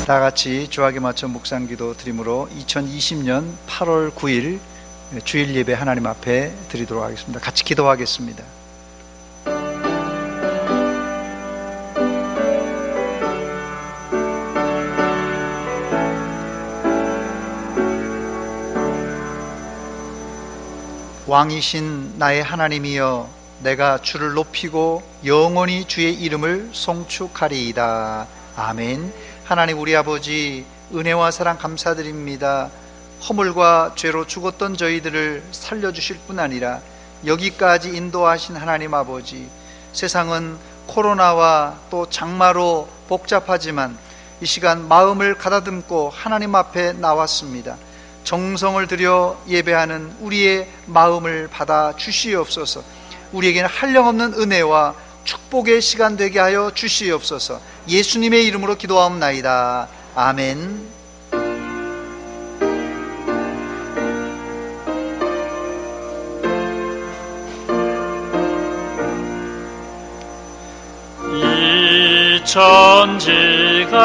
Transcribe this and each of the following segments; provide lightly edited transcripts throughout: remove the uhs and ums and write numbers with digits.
다 같이 주하게 맞춰 묵상기도 드림으로 2020년 8월 9일 주일 예배 하나님 앞에 드리도록 하겠습니다. 같이 기도하겠습니다. 왕이신 나의 하나님이여, 내가 주를 높이고 영원히 주의 이름을 송축하리이다. 아멘. 하나님 우리 아버지, 은혜와 사랑 감사드립니다. 허물과 죄로 죽었던 저희들을 살려주실 뿐 아니라 여기까지 인도하신 하나님 아버지, 세상은 코로나와 또 장마로 복잡하지만 이 시간 마음을 가다듬고 하나님 앞에 나왔습니다. 정성을 들여 예배하는 우리의 마음을 받아 주시옵소서. 우리에게는 한량없는 은혜와 축복의 시간 되게 하여 주시옵소서. 예수님의 이름으로 기도하옵나이다. 아멘. 이 천지가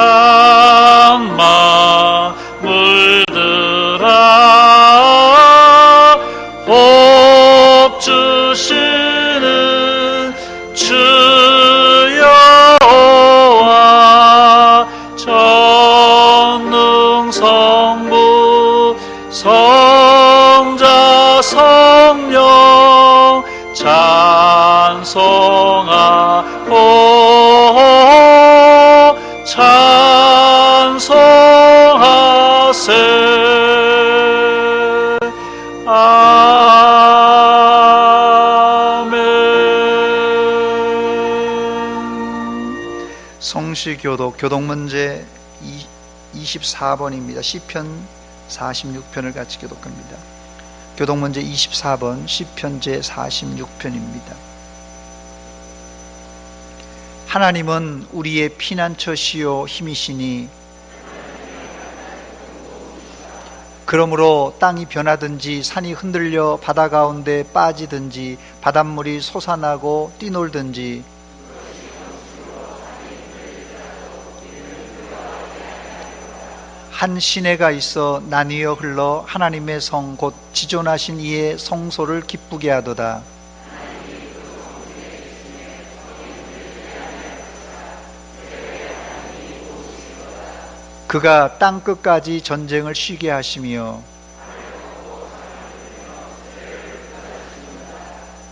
막 물들어 복 주시는 주여와 전능성부 성자 성령 찬송하고 찬송하세. 성시교독 교독문제 24번입니다. 시편 46편을 같이 교독합니다. 교독문제 24번 시편 제 46편입니다. 하나님은 우리의 피난처시요 힘이시니 그러므로 땅이 변하든지 산이 흔들려 바다 가운데 빠지든지 바닷물이 솟아나고 뛰놀든지 한 시내가 있어 나뉘어 흘러 하나님의 성 곧 지존하신 이의 성소를 기쁘게 하도다. 그가 땅 끝까지 전쟁을 쉬게 하시며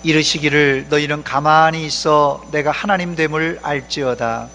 이르시기를 너희는 가만히 있어 내가 하나님 됨을 알지어다.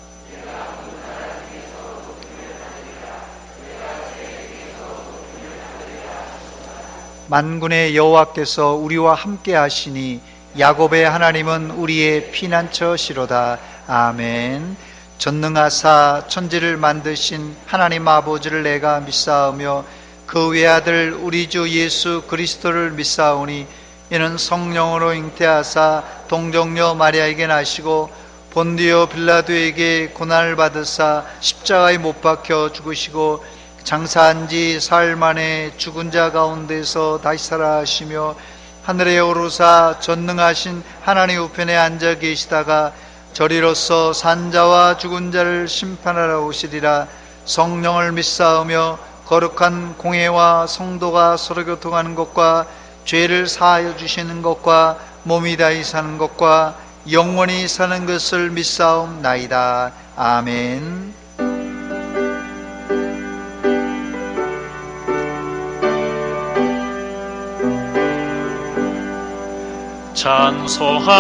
만군의 여호와께서 우리와 함께 하시니 야곱의 하나님은 우리의 피난처시로다. 아멘. 전능하사 천지를 만드신 하나님 아버지를 내가 믿사오며 그 외아들 우리 주 예수 그리스도를 믿사오니 이는 성령으로 잉태하사 동정녀 마리아에게 나시고 본디오 빌라도에게 고난을 받으사 십자가에 못 박혀 죽으시고 장사한 지 사흘 만에 죽은 자 가운데서 다시 살아하시며 하늘에 오르사 전능하신 하나님 우편에 앉아 계시다가 저리로서 산자와 죽은 자를 심판하러 오시리라. 성령을 믿사오며 거룩한 공회와 성도가 서로 교통하는 것과 죄를 사하여 주시는 것과 몸이 다히 사는 것과 영원히 사는 것을 믿사옵나이다. 아멘.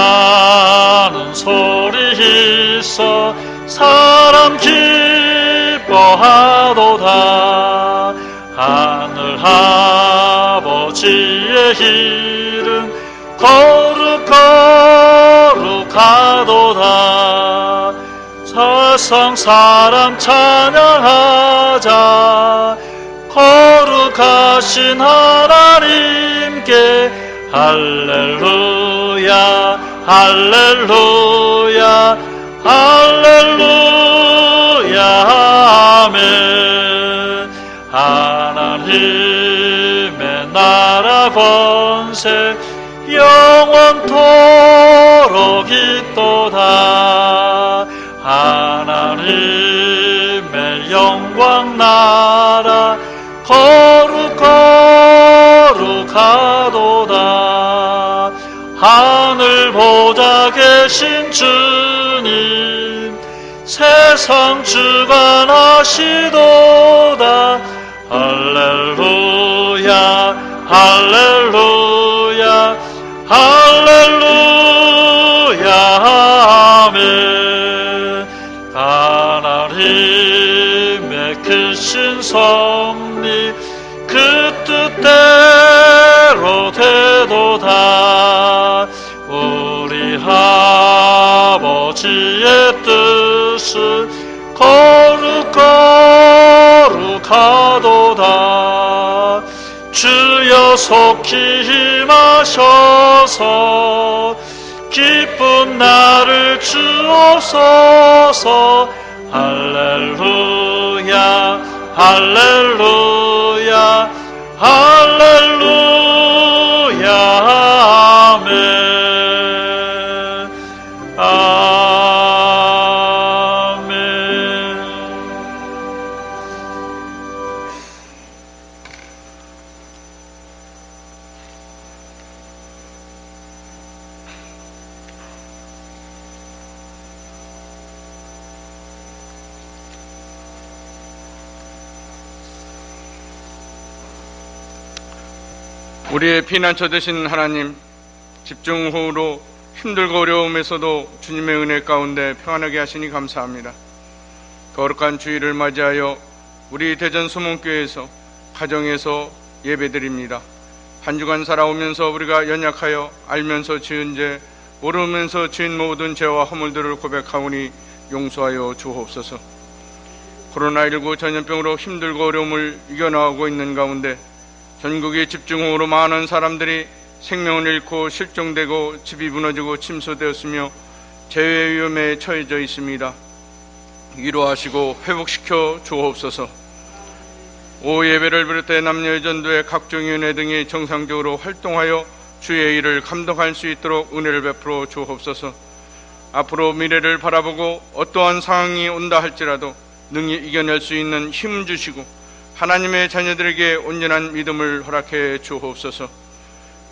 찬송하는 소리 있어 사람 기뻐하도다. 하늘 아버지의 이름 거룩하도다. 세상 사람 찬양하자. 거룩하신 하나님께 할렐루야 할렐루야 할렐루야 아멘. 하나님의 나라 번세 영원토록 있도다. 하나님의 영광 하늘 보좌 계신 주님 세상 주관하시도다. 할렐루야 할렐루야 할렐루야 아멘. 하나님의 크신 섭리 그 뜻대로 되도다. 우리 아버지의 뜻은 거룩거룩하도다. 주여 속히 임하셔서 기쁜 날을 주옵소서. 할렐루야 할렐루야 할렐루야 아멘. 우리의 피난처 되신 하나님, 집중호우로 힘들고 어려움에서도 주님의 은혜 가운데 평안하게 하시니 감사합니다. 거룩한 주일을 맞이하여 우리 대전 소문교회에서 가정에서 예배드립니다. 한 주간 살아오면서 우리가 연약하여 알면서 지은 죄, 모르면서 지은 모든 죄와 허물들을 고백하오니 용서하여 주옵소서. 코로나19 전염병으로 힘들고 어려움을 이겨나가고 있는 가운데 전국의 집중호우로 많은 사람들이 생명을 잃고 실종되고 집이 무너지고 침수되었으며 재해 위험에 처해져 있습니다. 위로하시고 회복시켜 주옵소서. 오후 예배를 비롯해 남녀전도회 각종 위원회 등이 정상적으로 활동하여 주의 일을 감당할 수 있도록 은혜를 베풀어 주옵소서. 앞으로 미래를 바라보고 어떠한 상황이 온다 할지라도 능히 이겨낼 수 있는 힘 주시고 하나님의 자녀들에게 온전한 믿음을 허락해 주옵소서.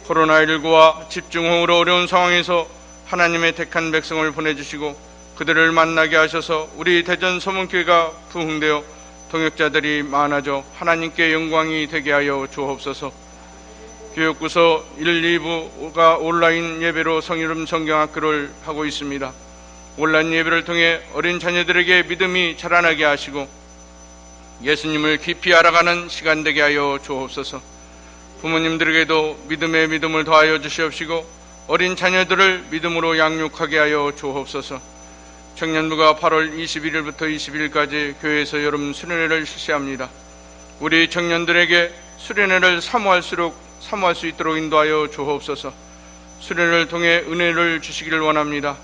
코로나19와 집중호우로 어려운 상황에서 하나님의 택한 백성을 보내주시고 그들을 만나게 하셔서 우리 대전 소문교회가 부흥되어 동역자들이 많아져 하나님께 영광이 되게 하여 주옵소서. 교육부서 1, 2부가 온라인 예배로 성이름 성경학교를 하고 있습니다. 온라인 예배를 통해 어린 자녀들에게 믿음이 자라나게 하시고 예수님을 깊이 알아가는 시간 되게 하여 주옵소서. 부모님들에게도 믿음에 믿음을 더하여 주시옵시고 어린 자녀들을 믿음으로 양육하게 하여 주옵소서. 청년부가 8월 21일부터 20일까지 교회에서 여름 수련회를 실시합니다. 우리 청년들에게 수련회를 사모할 수 있도록 인도하여 주옵소서. 수련회를 통해 은혜를 주시기를 원합니다.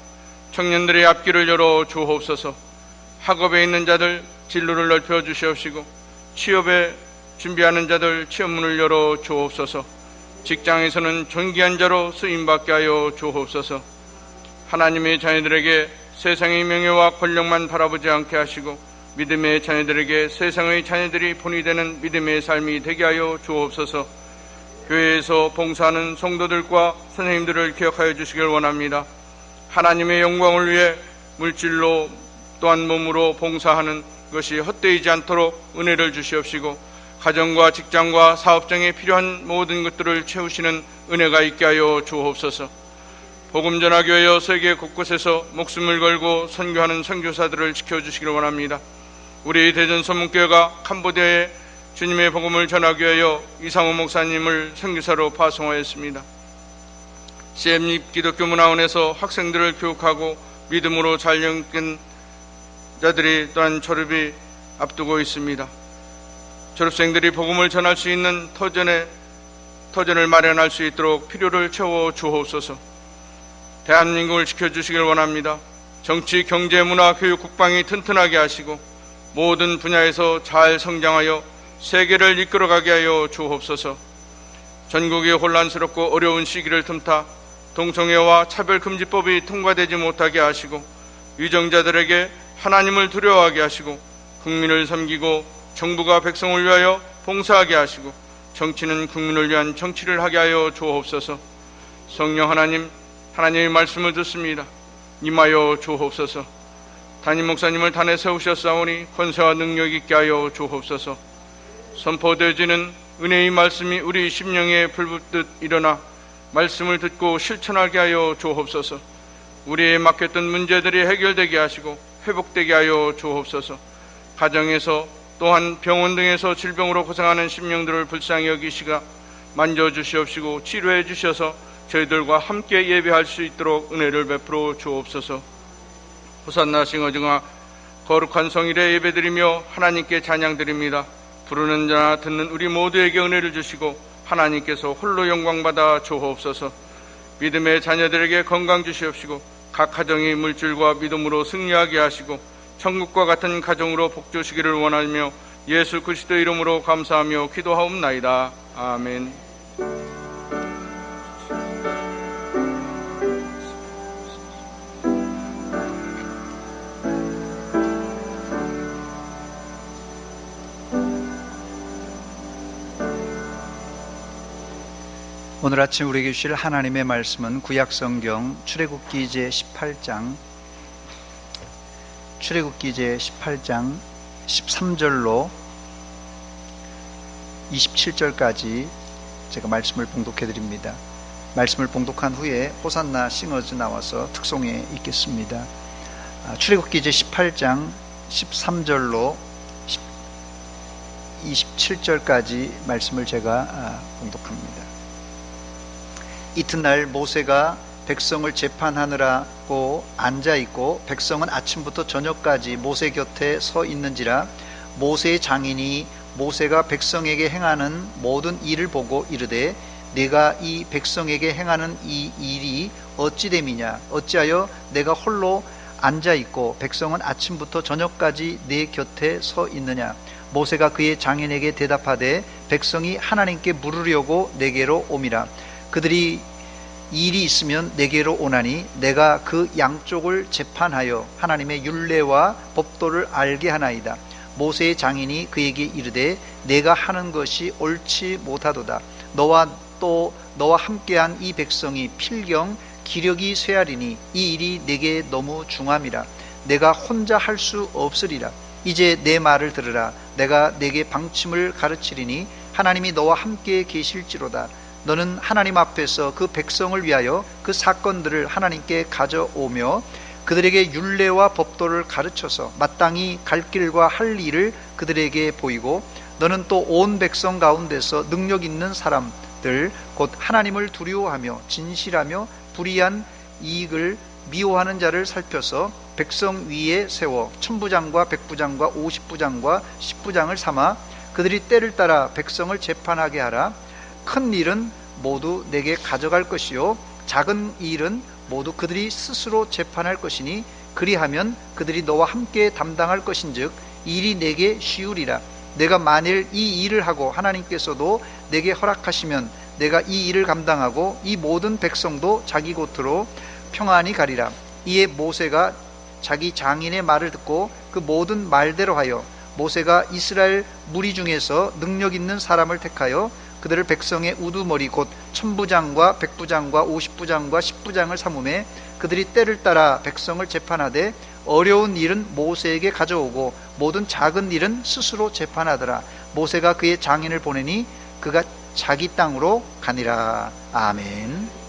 청년들의 앞길을 열어 주옵소서. 학업에 있는 자들 진로를 넓혀 주시옵시고 취업에 준비하는 자들 취업문을 열어 주옵소서. 직장에서는 존귀한 자로 쓰임받게 하여 주옵소서. 하나님의 자녀들에게 세상의 명예와 권력만 바라보지 않게 하시고 믿음의 자녀들에게 세상의 자녀들이 본이 되는 믿음의 삶이 되게 하여 주옵소서. 교회에서 봉사하는 성도들과 선생님들을 기억하여 주시길 원합니다. 하나님의 영광을 위해 물질로 또한 몸으로 봉사하는 것이 헛되이지 않도록 은혜를 주시옵시고 가정과 직장과 사업장에 필요한 모든 것들을 채우시는 은혜가 있게 하여 주옵소서. 복음 전하기 위하여 세계 곳곳에서 목숨을 걸고 선교하는 선교사들을 지켜주시기를 원합니다. 우리 대전 소문교회가 캄보디아에 주님의 복음을 전하기 위하여 이상호 목사님을 선교사로 파송하였습니다. CM립 기독교 문화원에서 학생들을 교육하고 믿음으로 잘 영된 자들이 또한 졸업이 앞두고 있습니다. 졸업생들이 복음을 전할 수 있는 터전을 마련할 수 있도록 필요를 채워 주옵소서. 대한민국을 지켜주시길 원합니다. 정치, 경제, 문화, 교육, 국방이 튼튼하게 하시고 모든 분야에서 잘 성장하여 세계를 이끌어가게 하여 주옵소서. 전국이 혼란스럽고 어려운 시기를 틈타 동성애와 차별금지법이 통과되지 못하게 하시고 유정자들에게 하나님을 두려워하게 하시고 국민을 섬기고 정부가 백성을 위하여 봉사하게 하시고 정치는 국민을 위한 정치를 하게 하여 주옵소서. 성령 하나님, 하나님의 말씀을 듣습니다. 임하여 주옵소서. 담임 목사님을 단에 세우셨사오니 권세와 능력 있게 하여 주옵소서. 선포되어지는 은혜의 말씀이 우리 심령에 불붙듯 일어나 말씀을 듣고 실천하게 하여 주옵소서. 우리의 막혔던 문제들이 해결되게 하시고 회복되게 하여 주옵소서. 가정에서 또한 병원 등에서 질병으로 고생하는 심령들을 불쌍히 여기시가 만져주시옵시고 치료해 주셔서 저희들과 함께 예배할 수 있도록 은혜를 베풀어 주옵소서. 호산나 싱어중아 거룩한 성일에 예배드리며 하나님께 찬양드립니다. 부르는 자나 듣는 우리 모두에게 은혜를 주시고 하나님께서 홀로 영광받아 주옵소서. 믿음의 자녀들에게 건강 주시옵시고 각 가정이 물질과 믿음으로 승리하게 하시고 천국과 같은 가정으로 복 주시기를 원하며 예수 그리스도 이름으로 감사하며 기도하옵나이다. 아멘. 오늘 아침 우리에게 주실 하나님의 말씀은 구약성경 출애굽기 제 18장 13절로 27절까지 제가 말씀을 봉독해 드립니다. 말씀을 봉독한 후에 호산나 싱어즈 나와서 특송에 있겠습니다. 출애굽기 제 18장 13절로 27절까지 말씀을 제가 봉독합니다. 이튿날 모세가 백성을 재판하느라고 앉아있고 백성은 아침부터 저녁까지 모세 곁에 서 있는지라 모세의 장인이 모세가 백성에게 행하는 모든 일을 보고 이르되 내가 이 백성에게 행하는 이 일이 어찌 됨이냐 어찌하여 내가 홀로 앉아있고 백성은 아침부터 저녁까지 내 곁에 서 있느냐. 모세가 그의 장인에게 대답하되 백성이 하나님께 물으려고 내게로 오미라. 그들이 일이 있으면 내게로 오나니 내가 그 양쪽을 재판하여 하나님의 율례와 법도를 알게 하나이다. 모세의 장인이 그에게 이르되 내가 하는 것이 옳지 못하도다. 너와 함께한 이 백성이 필경 기력이 쇠하리니 이 일이 내게 너무 중함이라. 내가 혼자 할 수 없으리라. 이제 내 말을 들으라. 내가 내게 방침을 가르치리니 하나님이 너와 함께 계실지로다. 너는 하나님 앞에서 그 백성을 위하여 그 사건들을 하나님께 가져오며 그들에게 율례와 법도를 가르쳐서 마땅히 갈 길과 할 일을 그들에게 보이고 너는 또 온 백성 가운데서 능력 있는 사람들 곧 하나님을 두려워하며 진실하며 불의한 이익을 미워하는 자를 살펴서 백성 위에 세워 천부장과 백부장과 50부장과 10부장을 삼아 그들이 때를 따라 백성을 재판하게 하라. 큰 일은 모두 내게 가져갈 것이요 작은 일은 모두 그들이 스스로 재판할 것이니 그리하면 그들이 너와 함께 담당할 것인즉 일이 내게 쉬우리라. 내가 만일 이 일을 하고 하나님께서도 내게 허락하시면 내가 이 일을 감당하고 이 모든 백성도 자기 곳으로 평안히 가리라. 이에 모세가 자기 장인의 말을 듣고 그 모든 말대로 하여 모세가 이스라엘 무리 중에서 능력 있는 사람을 택하여 그들을 백성의 우두머리 곧 천부장과 백부장과 50부장과 10부장을 삼음에 그들이 때를 따라 백성을 재판하되 어려운 일은 모세에게 가져오고 모든 작은 일은 스스로 재판하더라. 모세가 그의 장인을 보내니 그가 자기 땅으로 가니라. 아멘.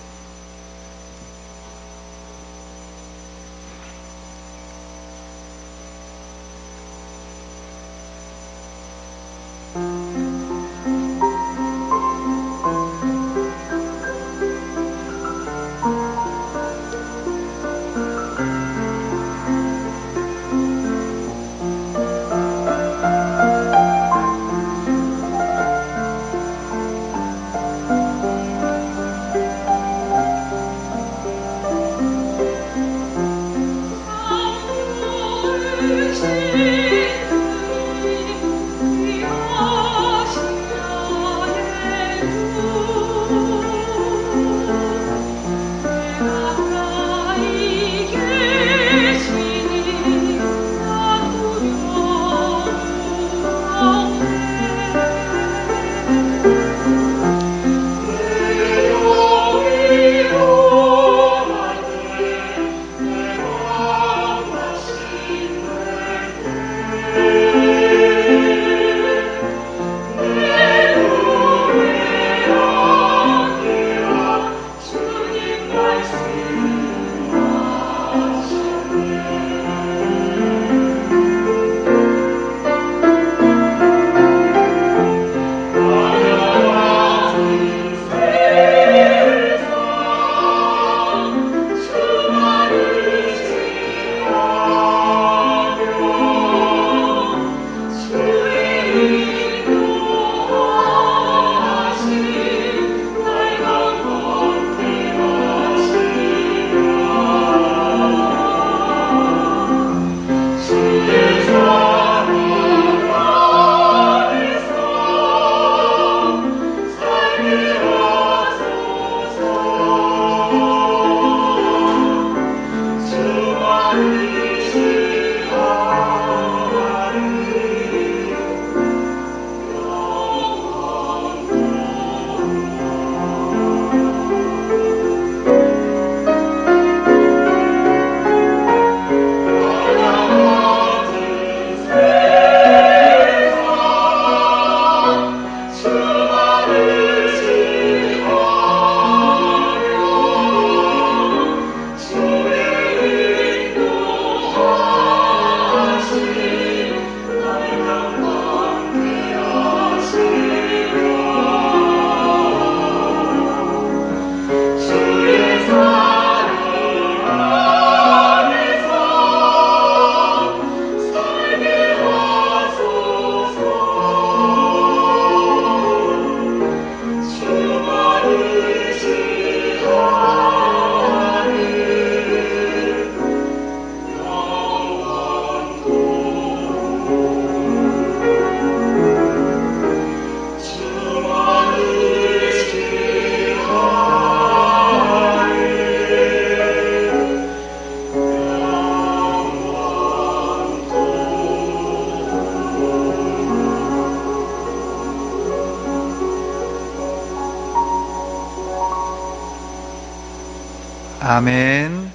아멘.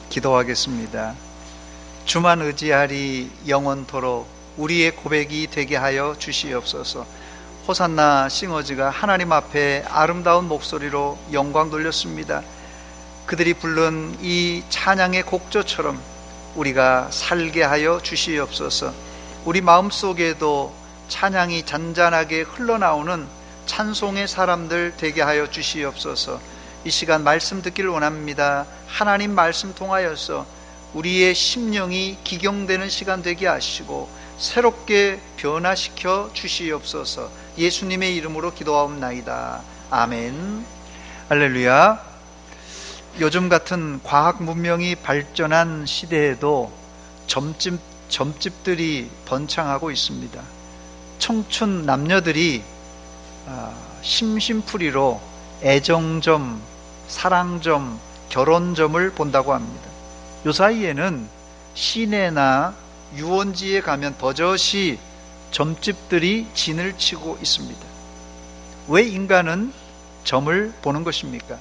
기도하겠습니다. 주만 의지하리 영원토록 우리의 고백이 되게 하여 주시옵소서. 호산나 싱어즈가 하나님 앞에 아름다운 목소리로 영광 돌렸습니다. 그들이 부른 이 찬양의 곡조처럼 우리가 살게 하여 주시옵소서. 우리 마음속에도 찬양이 잔잔하게 흘러나오는 찬송의 사람들 되게 하여 주시옵소서. 이 시간 말씀 듣기를 원합니다. 하나님 말씀 통하여서 우리의 심령이 기경되는 시간 되게 하시고 새롭게 변화시켜 주시옵소서. 예수님의 이름으로 기도하옵나이다. 아멘. 할렐루야. 요즘 같은 과학 문명이 발전한 시대에도 점집들이 번창하고 있습니다. 청춘 남녀들이 심심풀이로 애정점, 사랑점, 결혼점을 본다고 합니다. 요 사이에는 시내나 유원지에 가면 버젓이 점집들이 진을 치고 있습니다. 왜 인간은 점을 보는 것입니까?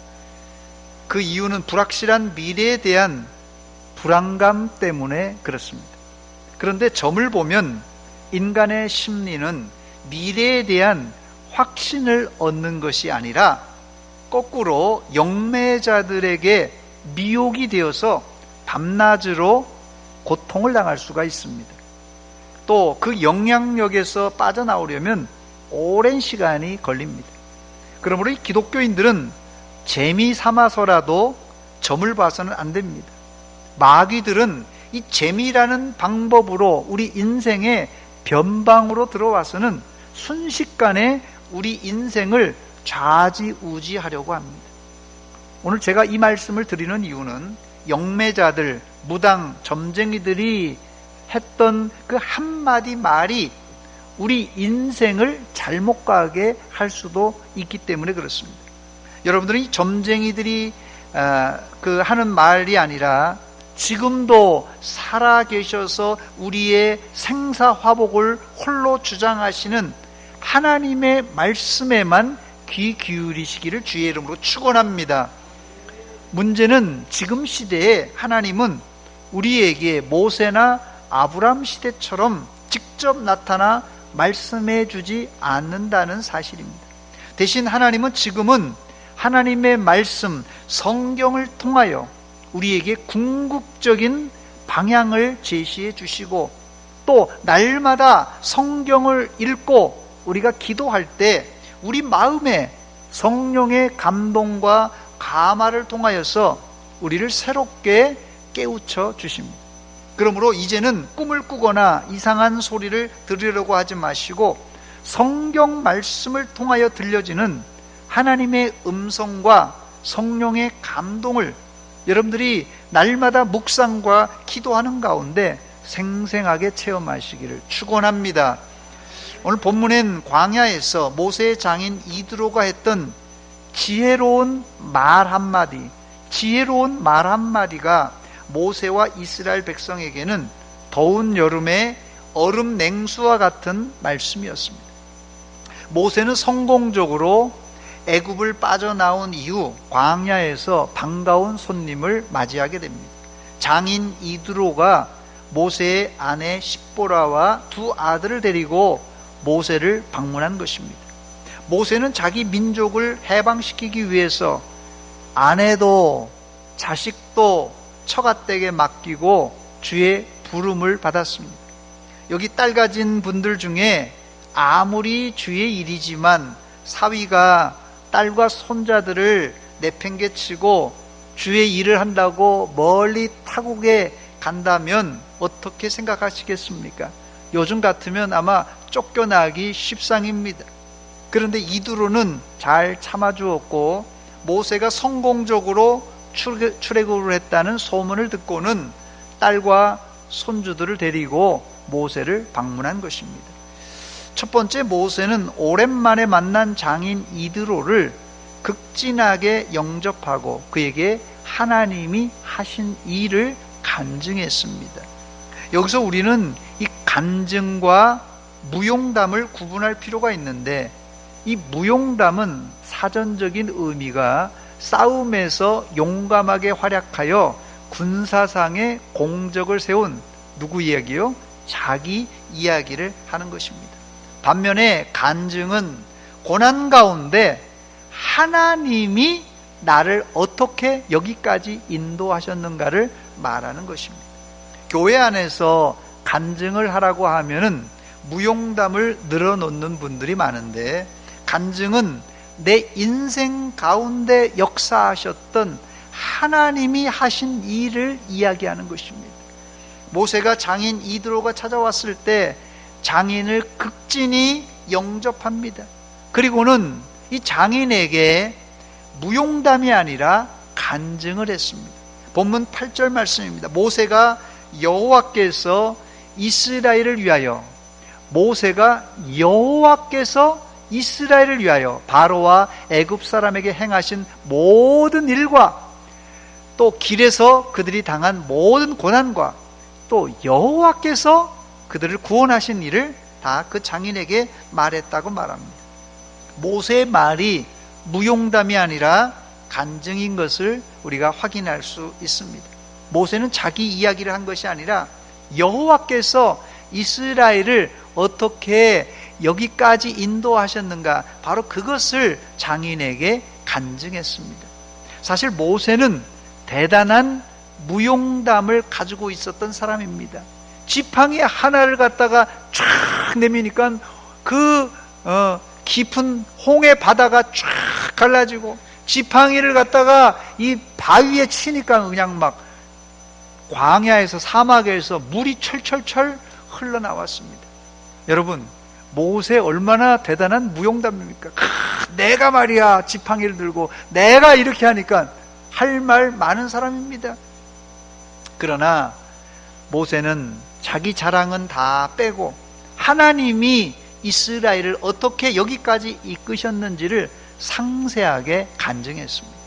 그 이유는 불확실한 미래에 대한 불안감 때문에 그렇습니다. 그런데 점을 보면 인간의 심리는 미래에 대한 확신을 얻는 것이 아니라 거꾸로 영매자들에게 미혹이 되어서 밤낮으로 고통을 당할 수가 있습니다. 또 그 영향력에서 빠져나오려면 오랜 시간이 걸립니다. 그러므로 이 기독교인들은 재미 삼아서라도 점을 봐서는 안 됩니다. 마귀들은 이 재미라는 방법으로 우리 인생의 변방으로 들어와서는 순식간에 우리 인생을 좌지우지하려고 합니다. 오늘 제가 이 말씀을 드리는 이유는 영매자들, 무당, 점쟁이들이 했던 그 한마디 말이 우리 인생을 잘못 가게 할 수도 있기 때문에 그렇습니다. 여러분들은 이 점쟁이들이 하는 말이 아니라 지금도 살아계셔서 우리의 생사화복을 홀로 주장하시는 하나님의 말씀에만 귀 기울이시기를 주의 이름으로 축원합니다. 문제는 지금 시대에 하나님은 우리에게 모세나 아브람 시대처럼 직접 나타나 말씀해 주지 않는다는 사실입니다. 대신 하나님은 지금은 하나님의 말씀, 성경을 통하여 우리에게 궁극적인 방향을 제시해 주시고 또 날마다 성경을 읽고 우리가 기도할 때 우리 마음에 성령의 감동과 감화를 통하여서 우리를 새롭게 깨우쳐 주십니다. 그러므로 이제는 꿈을 꾸거나 이상한 소리를 들으려고 하지 마시고 성경 말씀을 통하여 들려지는 하나님의 음성과 성령의 감동을 여러분들이 날마다 묵상과 기도하는 가운데 생생하게 체험하시기를 축원합니다. 오늘 본문엔 광야에서 모세의 장인 이드로가 했던 지혜로운 말 한마디가 모세와 이스라엘 백성에게는 더운 여름에 얼음 냉수와 같은 말씀이었습니다. 모세는 성공적으로 애굽을 빠져나온 이후 광야에서 반가운 손님을 맞이하게 됩니다. 장인 이드로가 모세의 아내 십보라와 두 아들을 데리고 모세를 방문한 것입니다. 모세는 자기 민족을 해방시키기 위해서 아내도 자식도 처갓댁에 맡기고 주의 부름을 받았습니다. 여기 딸 가진 분들 중에 아무리 주의 일이지만 사위가 딸과 손자들을 내팽개치고 주의 일을 한다고 멀리 타국에 간다면 어떻게 생각하시겠습니까? 요즘 같으면 아마 쫓겨나기 십상입니다. 그런데 이드로는 잘 참아주었고 모세가 성공적으로 출애굽을 했다는 소문을 듣고는 딸과 손주들을 데리고 모세를 방문한 것입니다. 첫 번째, 모세는 오랜만에 만난 장인 이드로를 극진하게 영접하고 그에게 하나님이 하신 일을 간증했습니다. 여기서 우리는 이 간증과 무용담을 구분할 필요가 있는데 이 무용담은 사전적인 의미가 싸움에서 용감하게 활약하여 군사상의 공적을 세운 누구 이야기요? 자기 이야기를 하는 것입니다. 반면에 간증은 고난 가운데 하나님이 나를 어떻게 여기까지 인도하셨는가를 말하는 것입니다. 교회 안에서 간증을 하라고 하면은 무용담을 늘어놓는 분들이 많은데, 간증은 내 인생 가운데 역사하셨던 하나님이 하신 일을 이야기하는 것입니다. 모세가 장인 이드로가 찾아왔을 때 장인을 극진히 영접합니다. 그리고는 이 장인에게 무용담이 아니라 간증을 했습니다. 본문 8절 말씀입니다. 모세가 여호와께서 이스라엘을 위하여 바로와 애굽 사람에게 행하신 모든 일과 또 길에서 그들이 당한 모든 고난과 또 여호와께서 그들을 구원하신 일을 다 그 장인에게 말했다고 말합니다. 모세의 말이 무용담이 아니라 간증인 것을 우리가 확인할 수 있습니다. 모세는 자기 이야기를 한 것이 아니라 여호와께서 이스라엘을 어떻게 여기까지 인도하셨는가, 바로 그것을 장인에게 간증했습니다. 사실 모세는 대단한 무용담을 가지고 있었던 사람입니다. 지팡이 하나를 갖다가 쫙 내미니까 그 깊은 홍해 바다가 쫙 갈라지고, 지팡이를 갖다가 이 바위에 치니까 그냥 막 광야에서, 사막에서 물이 철철철 흘러나왔습니다. 여러분, 모세 얼마나 대단한 무용담입니까? 내가 말이야 지팡이를 들고 내가 이렇게 하니까 할 말 많은 사람입니다. 그러나 모세는 자기 자랑은 다 빼고 하나님이 이스라엘을 어떻게 여기까지 이끄셨는지를 상세하게 간증했습니다.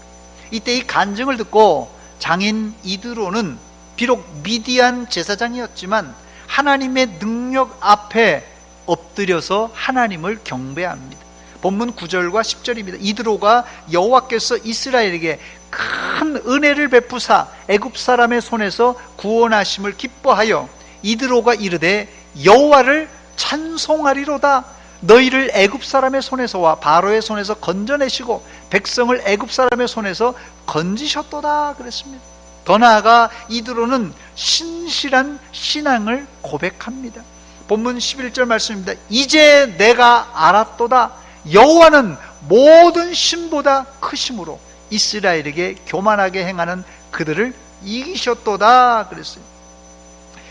이때 이 간증을 듣고 장인 이드로는 비록 미디안 제사장이었지만 하나님의 능력 앞에 엎드려서 하나님을 경배합니다. 본문 9절과 10절입니다. 이드로가 여호와께서 이스라엘에게 큰 은혜를 베푸사 애굽 사람의 손에서 구원하심을 기뻐하여 이드로가 이르되 여호와를 찬송하리로다. 너희를 애굽 사람의 손에서와 바로의 손에서 건져내시고 백성을 애굽 사람의 손에서 건지셨도다 그랬습니다. 더 나아가 이드로는 신실한 신앙을 고백합니다. 본문 11절 말씀입니다. 이제 내가 알았도다. 여호와는 모든 신보다 크심으로 이스라엘에게 교만하게 행하는 그들을 이기셨도다 그랬어요.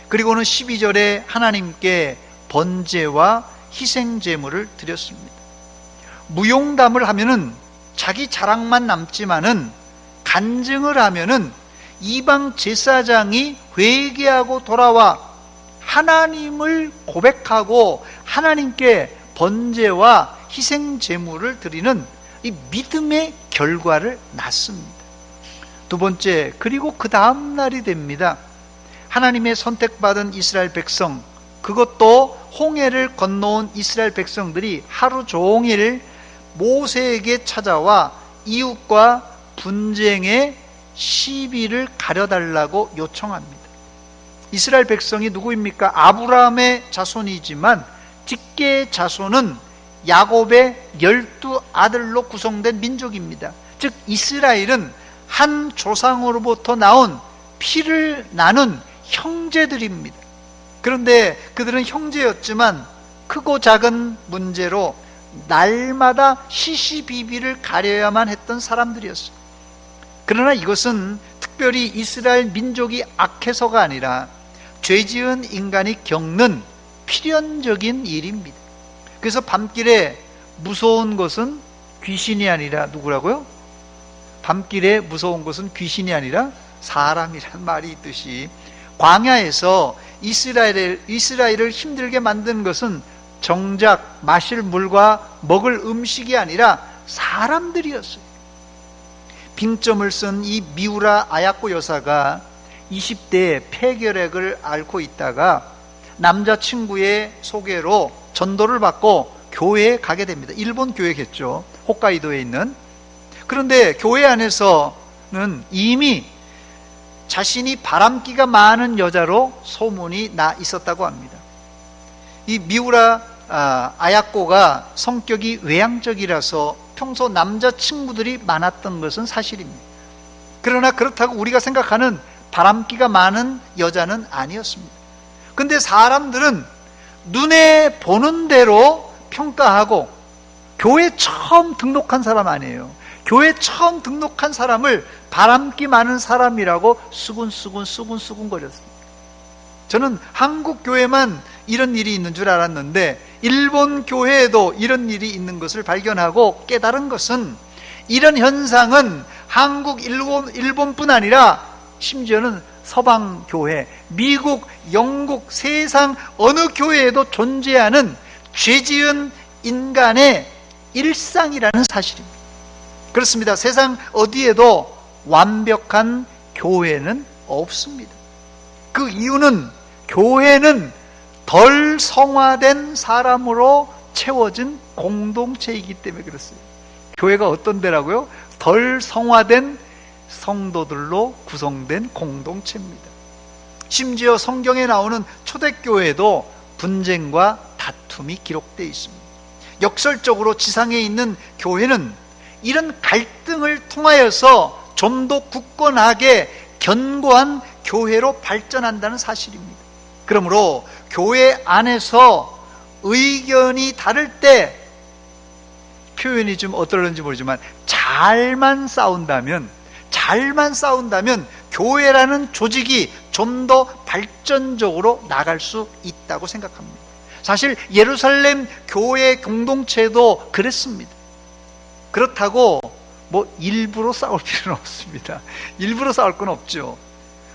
그리고는 12절에 하나님께 번제와 희생 제물을 드렸습니다. 무용담을 하면은 자기 자랑만 남지만은 간증을 하면은 이방 제사장이 회개하고 돌아와 하나님을 고백하고 하나님께 번제와 희생 제물을 드리는 이 믿음의 결과를 낳습니다. 두 번째, 그리고 그 다음 날이 됩니다. 하나님의 선택받은 이스라엘 백성, 그것도 홍해를 건너온 이스라엘 백성들이 하루 종일 모세에게 찾아와 이웃과 분쟁의 시비를 가려달라고 요청합니다. 이스라엘 백성이 누구입니까? 아브라함의 자손이지만 직계의 자손은 야곱의 12아들로 구성된 민족입니다. 즉 이스라엘은 한 조상으로부터 나온 피를 나눈 형제들입니다. 그런데 그들은 형제였지만 크고 작은 문제로 날마다 시시비비를 가려야만 했던 사람들이었어요. 그러나 이것은 특별히 이스라엘 민족이 악해서가 아니라 죄지은 인간이 겪는 필연적인 일입니다. 그래서 밤길에 무서운 것은 귀신이 아니라 누구라고요? 밤길에 무서운 것은 귀신이 아니라 사람이란 말이 있듯이 광야에서 이스라엘을 힘들게 만든 것은 정작 마실 물과 먹을 음식이 아니라 사람들이었어요. 빙점을 쓴 이 미우라 아야코 여사가 20대에 폐결핵을 앓고 있다가 남자친구의 소개로 전도를 받고 교회에 가게 됩니다. 일본 교회겠죠. 홋카이도에 있는. 그런데 교회 안에서는 이미 자신이 바람기가 많은 여자로 소문이 나 있었다고 합니다. 이 미우라 아야코가 성격이 외향적이라서 평소 남자친구들이 많았던 것은 사실입니다. 그러나 그렇다고 우리가 생각하는 바람기가 많은 여자는 아니었습니다. 근데 사람들은 눈에 보는 대로 평가하고, 교회 처음 등록한 사람 아니에요. 교회 처음 등록한 사람을 바람기 많은 사람이라고 수군수군 거렸습니다. 저는 한국 교회만 이런 일이 있는 줄 알았는데 일본 교회에도 이런 일이 있는 것을 발견하고 깨달은 것은, 이런 현상은 한국, 일본뿐 아니라 심지어는 서방 교회, 미국, 영국, 세상 어느 교회에도 존재하는 죄지은 인간의 일상이라는 사실입니다. 그렇습니다. 세상 어디에도 완벽한 교회는 없습니다. 그 이유는 교회는 덜 성화된 사람으로 채워진 공동체이기 때문에 그렇습니다. 교회가 어떤 데라고요? 덜 성화된 성도들로 구성된 공동체입니다. 심지어 성경에 나오는 초대교회도 분쟁과 다툼이 기록되어 있습니다. 역설적으로 지상에 있는 교회는 이런 갈등을 통하여서 좀 더 굳건하게 견고한 교회로 발전한다는 사실입니다. 그러므로 교회 안에서 의견이 다를 때, 표현이 좀 어떨런지 모르지만 잘만 싸운다면 교회라는 조직이 좀 더 발전적으로 나갈 수 있다고 생각합니다. 사실 예루살렘 교회 공동체도 그랬습니다. 그렇다고 일부러 싸울 필요는 없습니다. 일부러 싸울 건 없죠.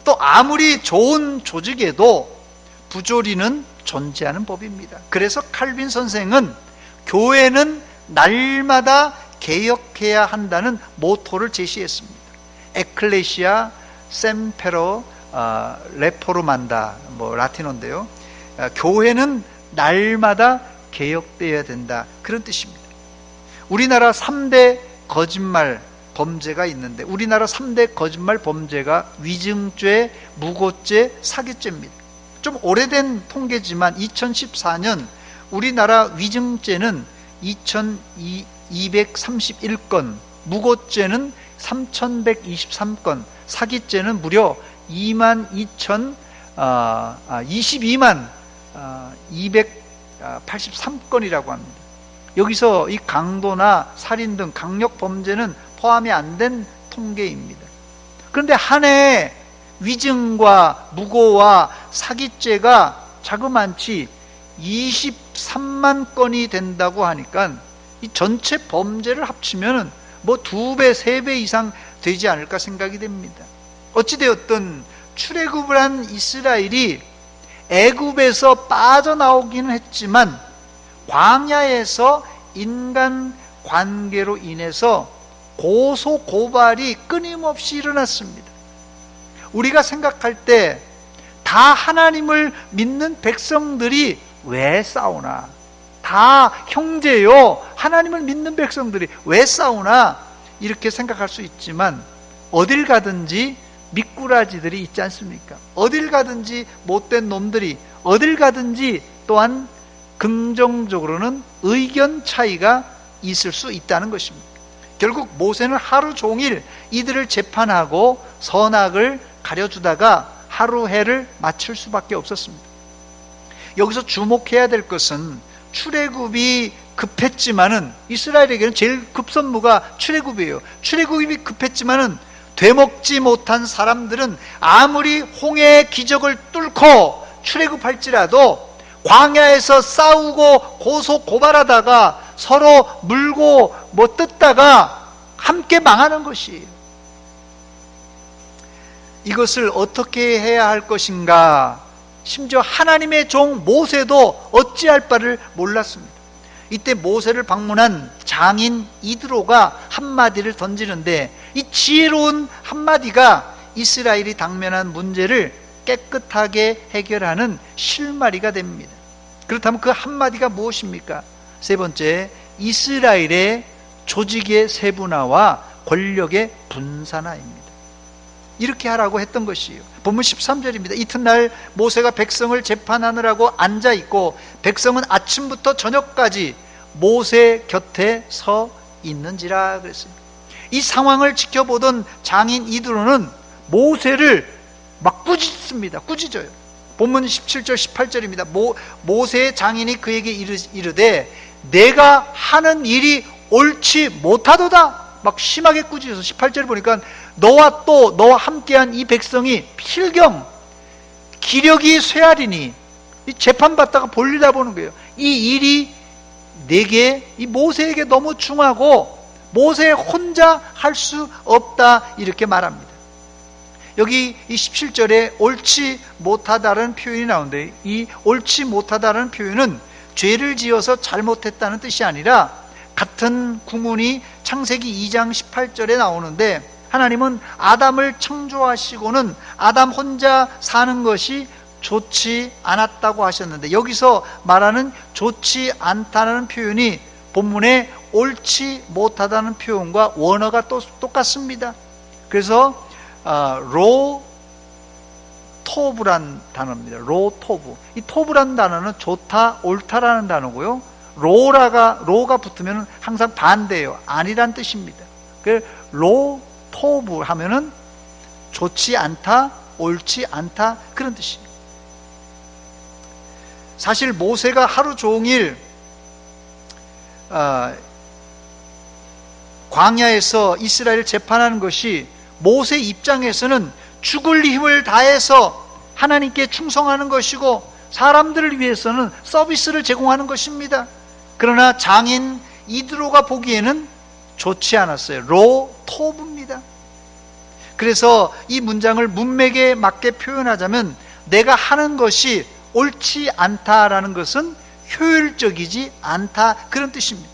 또 아무리 좋은 조직에도 부조리는 존재하는 법입니다. 그래서 칼빈 선생은 교회는 날마다 개혁해야 한다는 모토를 제시했습니다. 에클레시아 셈페로 레포르만다, 라틴어인데요. 교회는 날마다 개혁되어야 된다, 그런 뜻입니다. 우리나라 3대 거짓말 범죄가 있는데, 우리나라 3대 거짓말 범죄가 위증죄, 무고죄, 사기죄입니다. 좀 오래된 통계지만 2014년 우리나라 위증죄는 2231건, 무고죄는 3123건, 사기죄는 무려 22만 283건이라고 합니다. 여기서 이 강도나 살인 등 강력 범죄는 포함이 안 된 통계입니다. 그런데 한 해 위증과 무고와 사기죄가 자그만치 23만 건이 된다고 하니까 이 전체 범죄를 합치면 2배, 3배 이상 되지 않을까 생각이 됩니다. 어찌되었든 출애굽을 한 이스라엘이 애굽에서 빠져나오기는 했지만 광야에서 인간 관계로 인해서 고소 고발이 끊임없이 일어났습니다. 우리가 생각할 때 다 하나님을 믿는 백성들이 왜 싸우나? 다 형제요, 하나님을 믿는 백성들이 왜 싸우나? 이렇게 생각할 수 있지만 어딜 가든지 미꾸라지들이 있지 않습니까? 어딜 가든지 못된 놈들이, 어딜 가든지 또한 긍정적으로는 의견 차이가 있을 수 있다는 것입니다. 결국 모세는 하루 종일 이들을 재판하고 선악을 가려주다가 하루 해를 마칠 수밖에 없었습니다. 여기서 주목해야 될 것은 출애굽이 급했지만은, 이스라엘에게는 제일 급선무가 출애굽이에요. 출애굽이 급했지만은 되먹지 못한 사람들은 아무리 홍해의 기적을 뚫고 출애굽할지라도 광야에서 싸우고 고소 고발하다가 서로 물고 뜯다가 함께 망하는 것이에요. 이것을 어떻게 해야 할 것인가, 심지어 하나님의 종 모세도 어찌할 바를 몰랐습니다. 이때 모세를 방문한 장인 이드로가 한마디를 던지는데, 이 지혜로운 한마디가 이스라엘이 당면한 문제를 깨끗하게 해결하는 실마리가 됩니다. 그렇다면 그 한마디가 무엇입니까? 세 번째, 이스라엘의 조직의 세분화와 권력의 분산화입니다. 이렇게 하라고 했던 것이에요. 본문 13절입니다. 이튿날 모세가 백성을 재판하느라고 앉아있고 백성은 아침부터 저녁까지 모세 곁에 서 있는지라 그랬어요. 이 상황을 지켜보던 장인 이드로는 모세를 막 꾸짖습니다. 꾸짖어요. 본문 17절 18절입니다. 모세의 장인이 그에게 이르되 내가 하는 일이 옳지 못하도다. 막 심하게 꾸짖어서 18절을 보니까 너와 함께한 이 백성이 필경 기력이 쇠하리니, 이 재판받다가 볼일다 보는 거예요. 이 일이 내게, 이 모세에게 너무 중하고 모세 혼자 할 수 없다, 이렇게 말합니다. 여기 이 17절에 옳지 못하다라는 표현이 나오는데, 이 옳지 못하다라는 표현은 죄를 지어서 잘못했다는 뜻이 아니라 같은 구문이 창세기 2장 18절에 나오는데, 하나님은 아담을 창조하시고는 아담 혼자 사는 것이 좋지 않았다고 하셨는데, 여기서 말하는 좋지 않다는 표현이 본문에 옳지 못하다는 표현과 원어가 또 똑같습니다. 그래서 로토브란 단어입니다. 로토브. 이 토브란 단어는 좋다, 옳다라는 단어고요. 로가 붙으면 항상 반대예요. 아니란 뜻입니다. 그 로토브 하면은 좋지 않다, 옳지 않다, 그런 뜻입니다. 사실 모세가 하루 종일 광야에서 이스라엘을 재판하는 것이 모세 입장에서는 죽을 힘을 다해서 하나님께 충성하는 것이고 사람들을 위해서는 서비스를 제공하는 것입니다. 그러나 장인 이드로가 보기에는 좋지 않았어요. 로토브입니다. 그래서 이 문장을 문맥에 맞게 표현하자면 내가 하는 것이 옳지 않다라는 것은 효율적이지 않다, 그런 뜻입니다.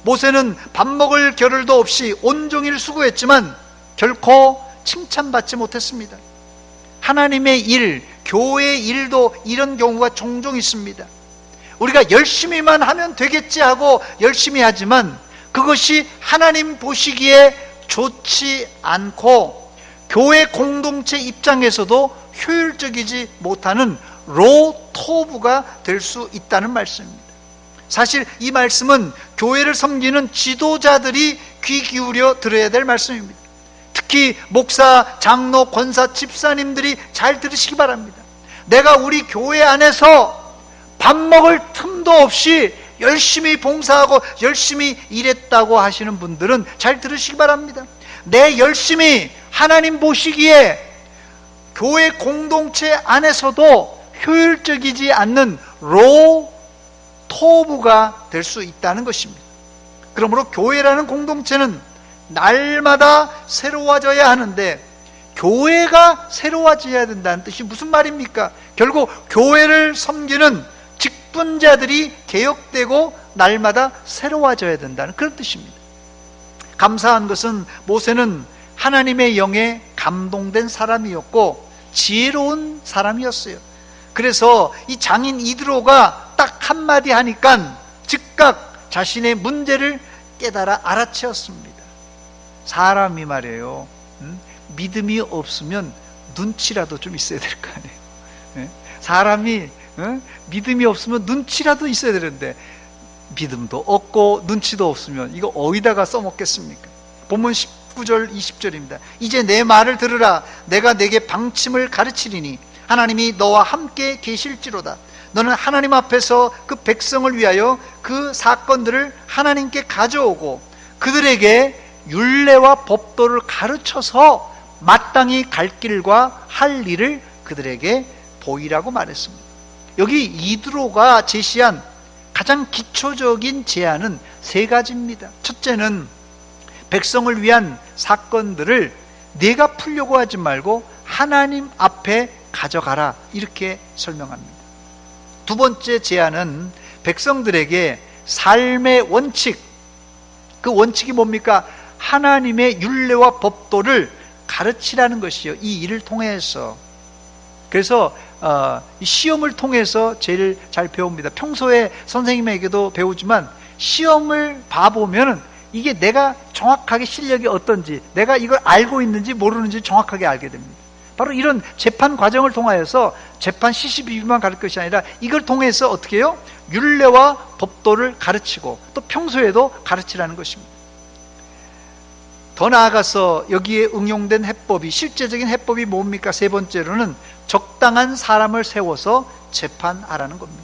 모세는 밥 먹을 겨를도 없이 온종일 수고했지만 결코 칭찬받지 못했습니다. 하나님의 일, 교회의 일도 이런 경우가 종종 있습니다. 우리가 열심히만 하면 되겠지 하고 열심히 하지만 그것이 하나님 보시기에 좋지 않고 교회 공동체 입장에서도 효율적이지 못하는 로토브가 될 수 있다는 말씀입니다. 사실 이 말씀은 교회를 섬기는 지도자들이 귀 기울여 들어야 될 말씀입니다. 특히 목사, 장로, 권사, 집사님들이 잘 들으시기 바랍니다. 내가 우리 교회 안에서 밥 먹을 틈도 없이 열심히 봉사하고 열심히 일했다고 하시는 분들은 잘 들으시기 바랍니다. 내 열심히 하나님 보시기에 교회 공동체 안에서도 효율적이지 않는 로토브가 될 수 있다는 것입니다. 그러므로 교회라는 공동체는 날마다 새로워져야 하는데 교회가 새로워져야 된다는 뜻이 무슨 말입니까? 결국 교회를 섬기는 직분자들이 개혁되고 날마다 새로워져야 된다는 그런 뜻입니다. 감사한 것은 모세는 하나님의 영에 감동된 사람이었고 지혜로운 사람이었어요. 그래서 이 장인 이드로가 딱 한마디 하니까 즉각 자신의 문제를 깨달아 알아채었습니다. 사람이 말이에요, 믿음이 없으면 눈치라도 좀 있어야 될 거 아니에요. 사람이 믿음이 없으면 눈치라도 있어야 되는데 믿음도 없고 눈치도 없으면 이거 어디다가 써먹겠습니까? 본문 19절 20절입니다. 이제 내 말을 들으라. 내가 내게 방침을 가르치리니 하나님이 너와 함께 계실지로다. 너는 하나님 앞에서 그 백성을 위하여 그 사건들을 하나님께 가져오고 그들에게 율례와 법도를 가르쳐서 마땅히 갈 길과 할 일을 그들에게 보이라고 말했습니다. 여기 이드로가 제시한 가장 기초적인 제안은 세 가지입니다. 첫째는 백성을 위한 사건들을 내가 풀려고 하지 말고 하나님 앞에 가져가라, 이렇게 설명합니다. 두 번째 제안은 백성들에게 삶의 원칙, 그 원칙이 뭡니까? 하나님의 율례와 법도를 가르치라는 것이요, 이 일을 통해서. 그래서 시험을 통해서 제일 잘 배웁니다. 평소에 선생님에게도 배우지만 시험을 봐보면 이게 내가 정확하게 실력이 어떤지, 내가 이걸 알고 있는지 모르는지 정확하게 알게 됩니다. 바로 이런 재판 과정을 통하여서 재판 시시비비만 가르칠 것이 아니라 이걸 통해서 어떻게 해요? 율례와 법도를 가르치고 또 평소에도 가르치라는 것입니다. 더 나아가서 여기에 응용된 해법이, 실제적인 해법이 뭡니까? 세 번째로는 적당한 사람을 세워서 재판하라는 겁니다.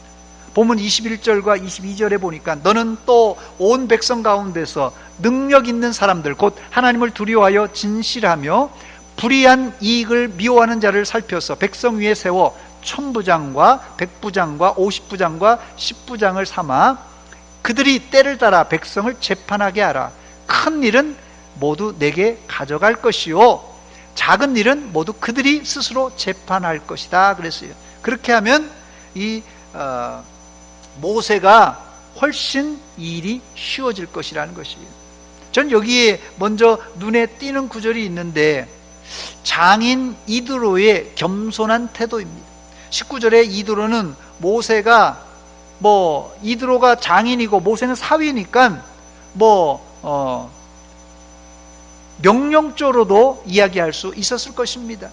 본문 21절과 22절에 보니까 너는 또 온 백성 가운데서 능력 있는 사람들, 곧 하나님을 두려워하여 진실하며 불의한 이익을 미워하는 자를 살펴서 백성 위에 세워 천부장과 백부장과 50부장과 10부장을 삼아 그들이 때를 따라 백성을 재판하게 하라. 큰 일은 모두 내게 가져갈 것이요 작은 일은 모두 그들이 스스로 재판할 것이다 그랬어요. 그렇게 하면 이 모세가 훨씬 일이 쉬워질 것이라는 것이에요. 전 여기에 먼저 눈에 띄는 구절이 있는데 장인 이드로의 겸손한 태도입니다. 19절에 이드로는 모세가 이드로가 장인이고 모세는 사위니까 명령조로도 이야기할 수 있었을 것입니다.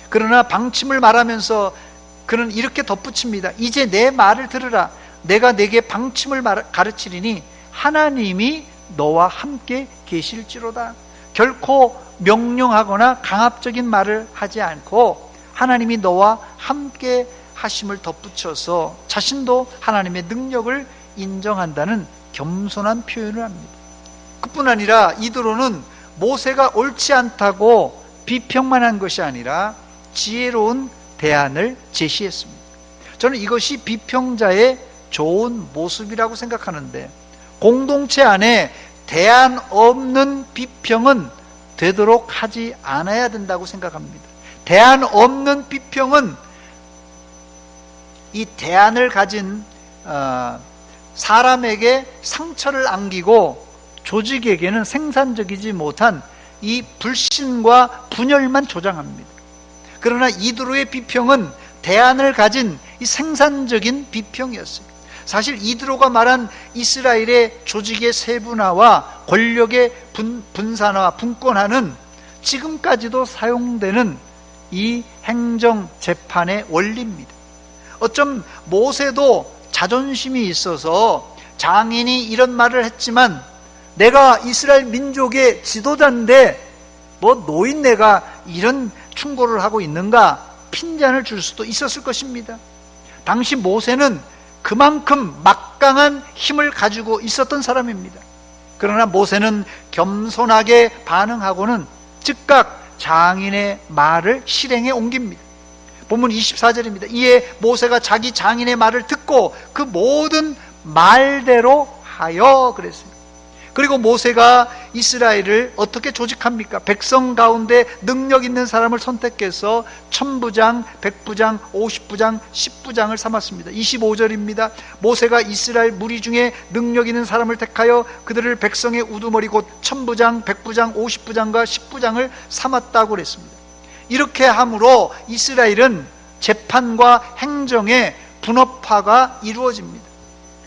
그러나 방침을 말하면서 그는 이렇게 덧붙입니다. 이제 내 말을 들으라. 내가 내게 방침을 가르치리니 하나님이 너와 함께 계실지로다. 결코 명령하거나 강압적인 말을 하지 않고 하나님이 너와 함께 하심을 덧붙여서 자신도 하나님의 능력을 인정한다는 겸손한 표현을 합니다. 그뿐 아니라 이드로는 모세가 옳지 않다고 비평만 한 것이 아니라 지혜로운 대안을 제시했습니다. 저는 이것이 비평자의 좋은 모습이라고 생각하는데, 공동체 안에 대안 없는 비평은 되도록 하지 않아야 된다고 생각합니다. 대안 없는 비평은 이 대안을 가진 사람에게 상처를 안기고 조직에게는 생산적이지 못한 이 불신과 분열만 조장합니다. 그러나 이드로의 비평은 대안을 가진 이 생산적인 비평이었어요. 사실 이드로가 말한 이스라엘의 조직의 세분화와 권력의 분산화, 분권화는 지금까지도 사용되는 이 행정 재판의 원리입니다. 어쩜 모세도 자존심이 있어서 장인이 이런 말을 했지만 내가 이스라엘 민족의 지도자인데 노인네가 이런 충고를 하고 있는가 핀잔을 줄 수도 있었을 것입니다. 당시 모세는 그만큼 막강한 힘을 가지고 있었던 사람입니다. 그러나 모세는 겸손하게 반응하고는 즉각 장인의 말을 실행에 옮깁니다. 본문 24절입니다. 이에 모세가 자기 장인의 말을 듣고 그 모든 말대로 하여 그랬어요. 그리고 모세가 이스라엘을 어떻게 조직합니까? 백성 가운데 능력 있는 사람을 선택해서 천부장, 백부장, 50부장, 10부장을 삼았습니다. 25절입니다. 모세가 이스라엘 무리 중에 능력 있는 사람을 택하여 그들을 백성의 우두머리 곧 천부장, 백부장, 50부장과 10부장을 삼았다고 그랬습니다. 이렇게 함으로 이스라엘은 재판과 행정의 분업화가 이루어집니다.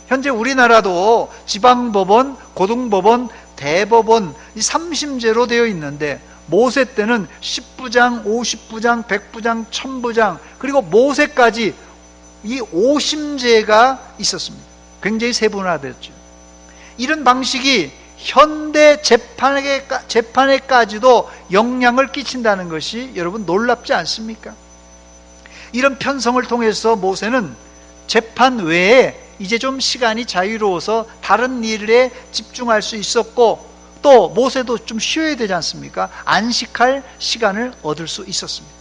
현재 우리나라도 지방법원, 고등법원, 대법원 이 3심제로 되어 있는데 모세 때는 10부장, 50부장, 100부장, 1000부장 그리고 모세까지 이 5심제가 있었습니다. 굉장히 세분화됐죠. 이런 방식이 현대 재판에까지도 영향을 끼친다는 것이 여러분 놀랍지 않습니까? 이런 편성을 통해서 모세는 재판 외에 이제 좀 시간이 자유로워서 다른 일에 집중할 수 있었고 또 모세도 좀 쉬어야 되지 않습니까? 안식할 시간을 얻을 수 있었습니다.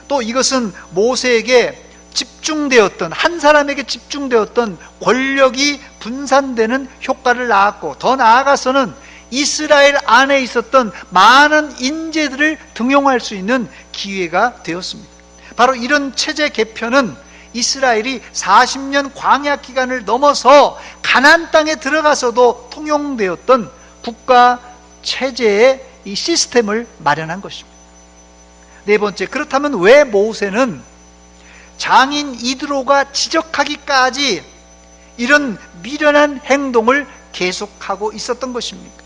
또 이것은 모세에게 집중되었던 한 사람에게 집중되었던 권력이 분산되는 효과를 낳았고 더 나아가서는 이스라엘 안에 있었던 많은 인재들을 등용할 수 있는 기회가 되었습니다. 바로 이런 체제 개편은 이스라엘이 40년 광야 기간을 넘어서 가나안 땅에 들어가서도 통용되었던 국가 체제의 이 시스템을 마련한 것입니다. 네 번째, 그렇다면 왜 모세는 장인 이드로가 지적하기까지 이런 미련한 행동을 계속하고 있었던 것입니까?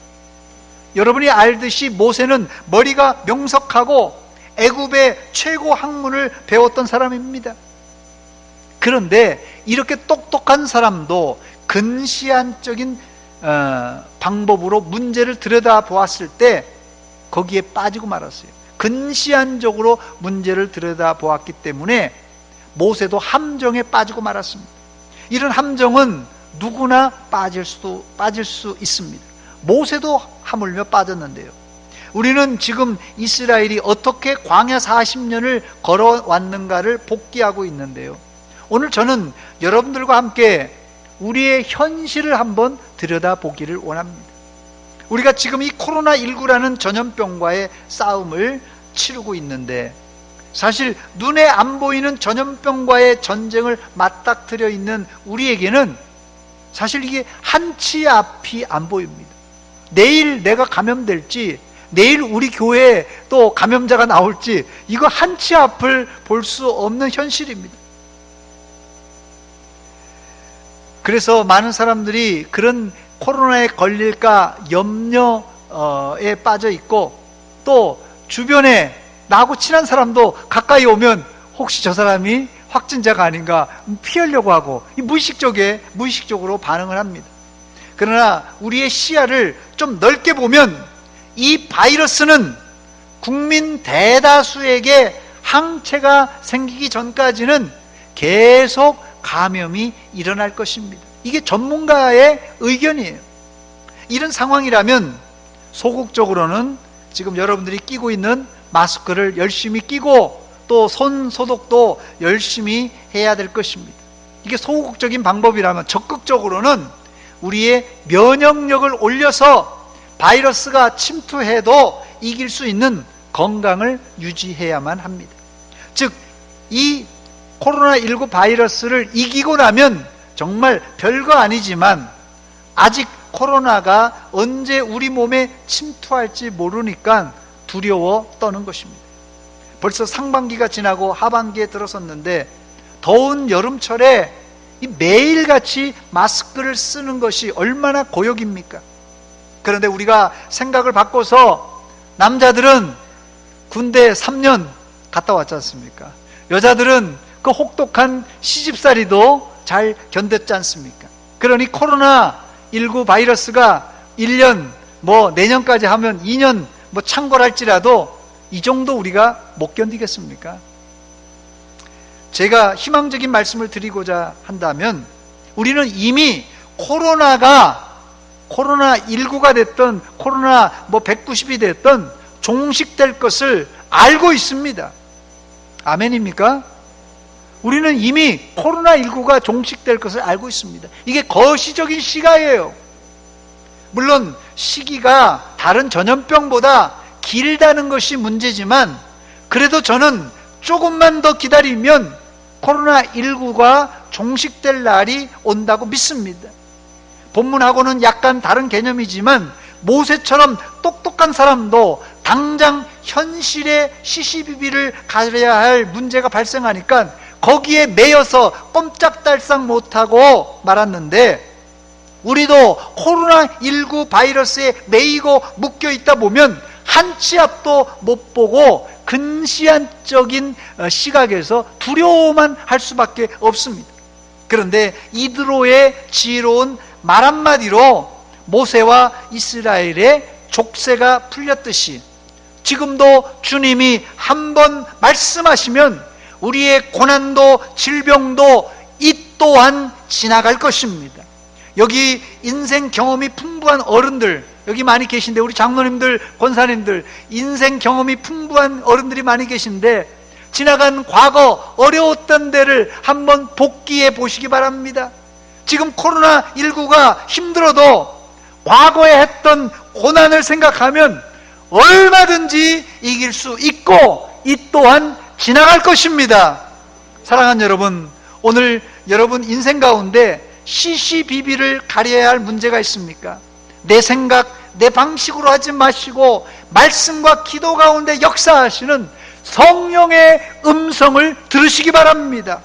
여러분이 알듯이 모세는 머리가 명석하고 애굽의 최고 학문을 배웠던 사람입니다. 그런데 이렇게 똑똑한 사람도 근시안적인 방법으로 문제를 들여다보았을 때 거기에 빠지고 말았어요. 근시안적으로 문제를 들여다보았기 때문에 모세도 함정에 빠지고 말았습니다. 이런 함정은 누구나 빠질 수 있습니다. 모세도 하물며 빠졌는데요. 우리는 지금 이스라엘이 어떻게 광야 40년을 걸어왔는가를 복기하고 있는데요. 오늘 저는 여러분들과 함께 우리의 현실을 한번 들여다보기를 원합니다. 우리가 지금 이 코로나19라는 전염병과의 싸움을 치르고 있는데, 사실 눈에 안 보이는 전염병과의 전쟁을 맞닥뜨려 있는 우리에게는 사실 이게 한치 앞이 안 보입니다. 내일 내가 감염될지, 내일 우리 교회에 또 감염자가 나올지, 이거 한치 앞을 볼 수 없는 현실입니다. 그래서 많은 사람들이 그런 코로나에 걸릴까 염려에 빠져 있고, 또 주변에 나하고 친한 사람도 가까이 오면 혹시 저 사람이 확진자가 아닌가 피하려고 하고 무의식적으로 반응을 합니다. 그러나 우리의 시야를 좀 넓게 보면 이 바이러스는 국민 대다수에게 항체가 생기기 전까지는 계속 감염이 일어날 것입니다. 이게 전문가의 의견이에요. 이런 상황이라면 소극적으로는 지금 여러분들이 끼고 있는 마스크를 열심히 끼고 또 손 소독도 열심히 해야 될 것입니다. 이게 소극적인 방법이라면 적극적으로는 우리의 면역력을 올려서 바이러스가 침투해도 이길 수 있는 건강을 유지해야만 합니다. 즉, 이 코로나19 바이러스를 이기고 나면 정말 별거 아니지만 아직 코로나가 언제 우리 몸에 침투할지 모르니까 두려워 떠는 것입니다. 벌써 상반기가 지나고 하반기에 들어섰는데 더운 여름철에 매일같이 마스크를 쓰는 것이 얼마나 고역입니까? 그런데 우리가 생각을 바꿔서 남자들은 군대 3년 갔다 왔지 않습니까? 여자들은 그 혹독한 시집살이도 잘 견뎠지 않습니까? 그러니 코로나19 바이러스가 1년 내년까지 하면 2년 창궐할지라도 이 정도 우리가 못 견디겠습니까? 제가 희망적인 말씀을 드리고자 한다면 우리는 이미 코로나19가 됐던 코로나 190이 됐던 종식될 것을 알고 있습니다. 아멘입니까? 우리는 이미 코로나19가 종식될 것을 알고 있습니다. 이게 거시적인 시가예요. 물론 시기가 다른 전염병보다 길다는 것이 문제지만 그래도 저는 조금만 더 기다리면 코로나19가 종식될 날이 온다고 믿습니다. 본문하고는 약간 다른 개념이지만 모세처럼 똑똑한 사람도 당장 현실의 시시비비를 가려야 할 문제가 발생하니까 거기에 매여서 꼼짝달싹 못하고 말았는데, 우리도 코로나19 바이러스에 매이고 묶여 있다 보면 한치 앞도 못 보고 근시안적인 시각에서 두려워만 할 수밖에 없습니다. 그런데 이드로의 지혜로운 말 한마디로 모세와 이스라엘의 족쇄가 풀렸듯이 지금도 주님이 한번 말씀하시면 우리의 고난도 질병도 이 또한 지나갈 것입니다. 여기 인생 경험이 풍부한 어른들 여기 많이 계신데, 우리 장로님들, 권사님들 인생 경험이 풍부한 어른들이 많이 계신데 지나간 과거 어려웠던 데를 한번 복기해 보시기 바랍니다. 지금 코로나19가 힘들어도 과거에 했던 고난을 생각하면 얼마든지 이길 수 있고 이 또한 지나갈 것입니다. 사랑하는 여러분, 오늘 여러분 인생 가운데 시시비비를 가려야 할 문제가 있습니까? 내 생각, 내 방식으로 하지 마시고 말씀과 기도 가운데 역사하시는 성령의 음성을 들으시기 바랍니다.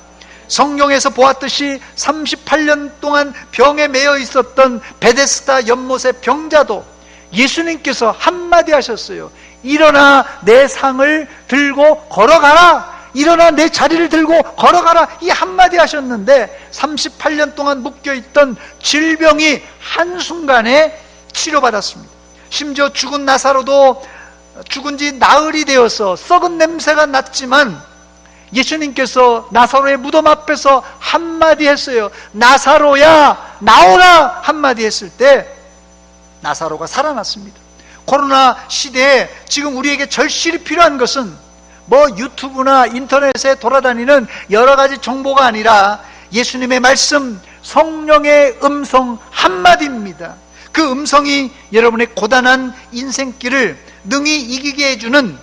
성경에서 보았듯이 38년 동안 병에 매여 있었던 베데스다 연못의 병자도 예수님께서 한마디 하셨어요. 일어나 내 상을 들고 걸어가라. 일어나 내 자리를 들고 걸어가라. 이 한마디 하셨는데 38년 동안 묶여있던 질병이 한순간에 치료받았습니다. 심지어 죽은 나사로도 죽은 지 나흘이 되어서 썩은 냄새가 났지만 예수님께서 나사로의 무덤 앞에서 한마디 했어요. 나사로야 나오라 한마디 했을 때 나사로가 살아났습니다. 코로나 시대에 지금 우리에게 절실히 필요한 것은 뭐 유튜브나 인터넷에 돌아다니는 여러 가지 정보가 아니라 예수님의 말씀, 성령의 음성 한마디입니다. 그 음성이 여러분의 고단한 인생길을 능히 이기게 해주는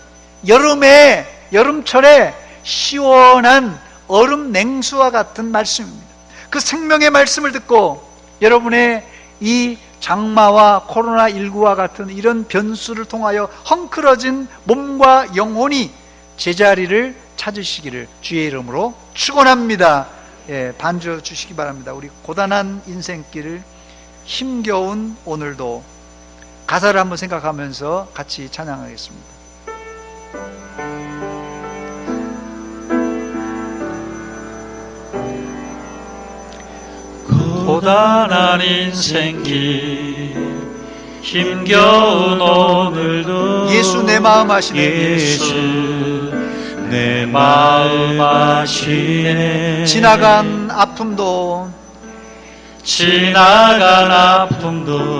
여름철에 시원한 얼음 냉수와 같은 말씀입니다. 그 생명의 말씀을 듣고 여러분의 이 장마와 코로나19와 같은 이런 변수를 통하여 헝클어진 몸과 영혼이 제자리를 찾으시기를 주의 이름으로 축원합니다. 반주 주시기 바랍니다. 우리 고단한 인생길을 힘겨운 오늘도 가사를 한번 생각하면서 같이 찬양하겠습니다. 고단한 인생길 힘겨운 오늘도 예수 내 마음 아시네. 예수 내 마음 아시네. 지나간 아픔도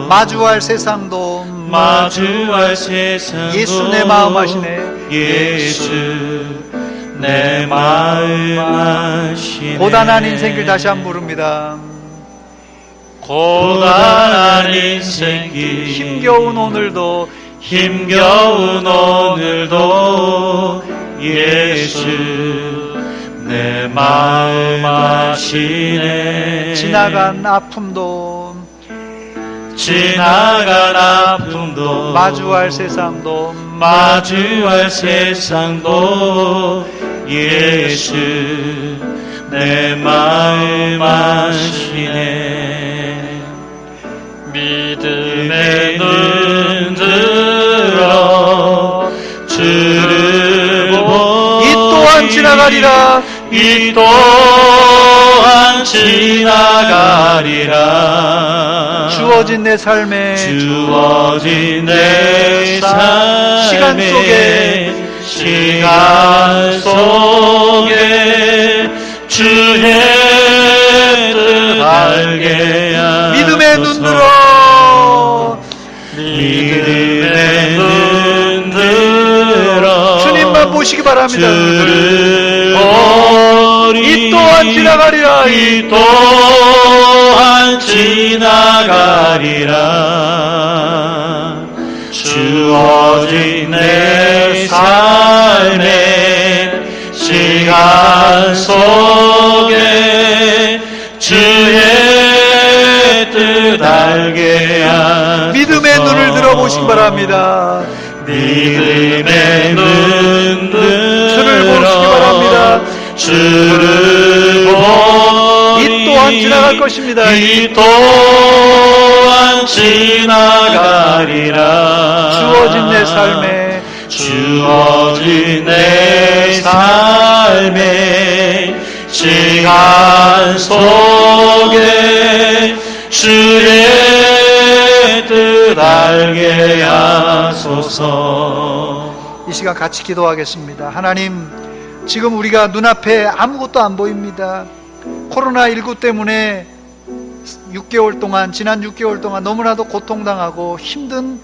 마주할 세상도 예수 내 마음 아시네. 예수 내 마음 아시네. 고단한 인생길 다시 한번 부릅니다. 고단한 인생길 힘겨운 오늘도 예수 내 마음 아시네. 지나간 아픔도 마주할 세상도 예수 내 마음 아시네. 믿음의 눈 들어 주를 보니 이 또한 지나가리라. 이 또한 지나가리라. 주어진 내 삶에 시간 속에 주의 뜻 알게 하소서. 믿음의 눈 들어 주님만 보시기 바랍니다. 이 또한 지나가리라. 이 또한 지나가리라. 주어진 내 삶의 시간 속에 주의 뜻 알게 하소서. 믿음의 눈을 들어보시기 바랍니다. 믿음의 눈 들어 주를 보시기 바랍니다. 주를 보니 이 또한 지나갈 것입니다. 이 또한 지나가리라. 주어진 내 삶의 시간 속에 주의 뜻 알게 하소서. 이 시간 같이 기도하겠습니다. 하나님, 지금 우리가 눈앞에 아무것도 안 보입니다. 코로나19 때문에 지난 6개월 동안 너무나도 고통당하고 힘든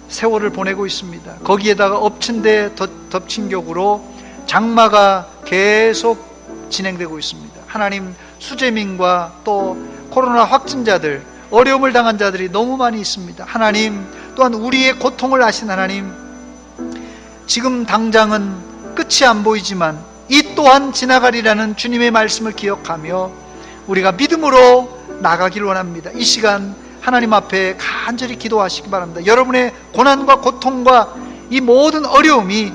세월을 보내고 있습니다. 거기에다가 엎친 데 덮친 격으로 장마가 계속 진행되고 있습니다. 하나님, 수재민과 또 코로나 확진자들, 어려움을 당한 자들이 너무 많이 있습니다. 하나님, 또한 우리의 고통을 아신 하나님, 지금 당장은 끝이 안 보이지만 이 또한 지나가리라는 주님의 말씀을 기억하며 우리가 믿음으로 나가길 원합니다. 이 시간 하나님 앞에 간절히 기도하시기 바랍니다. 여러분의 고난과 고통과 이 모든 어려움이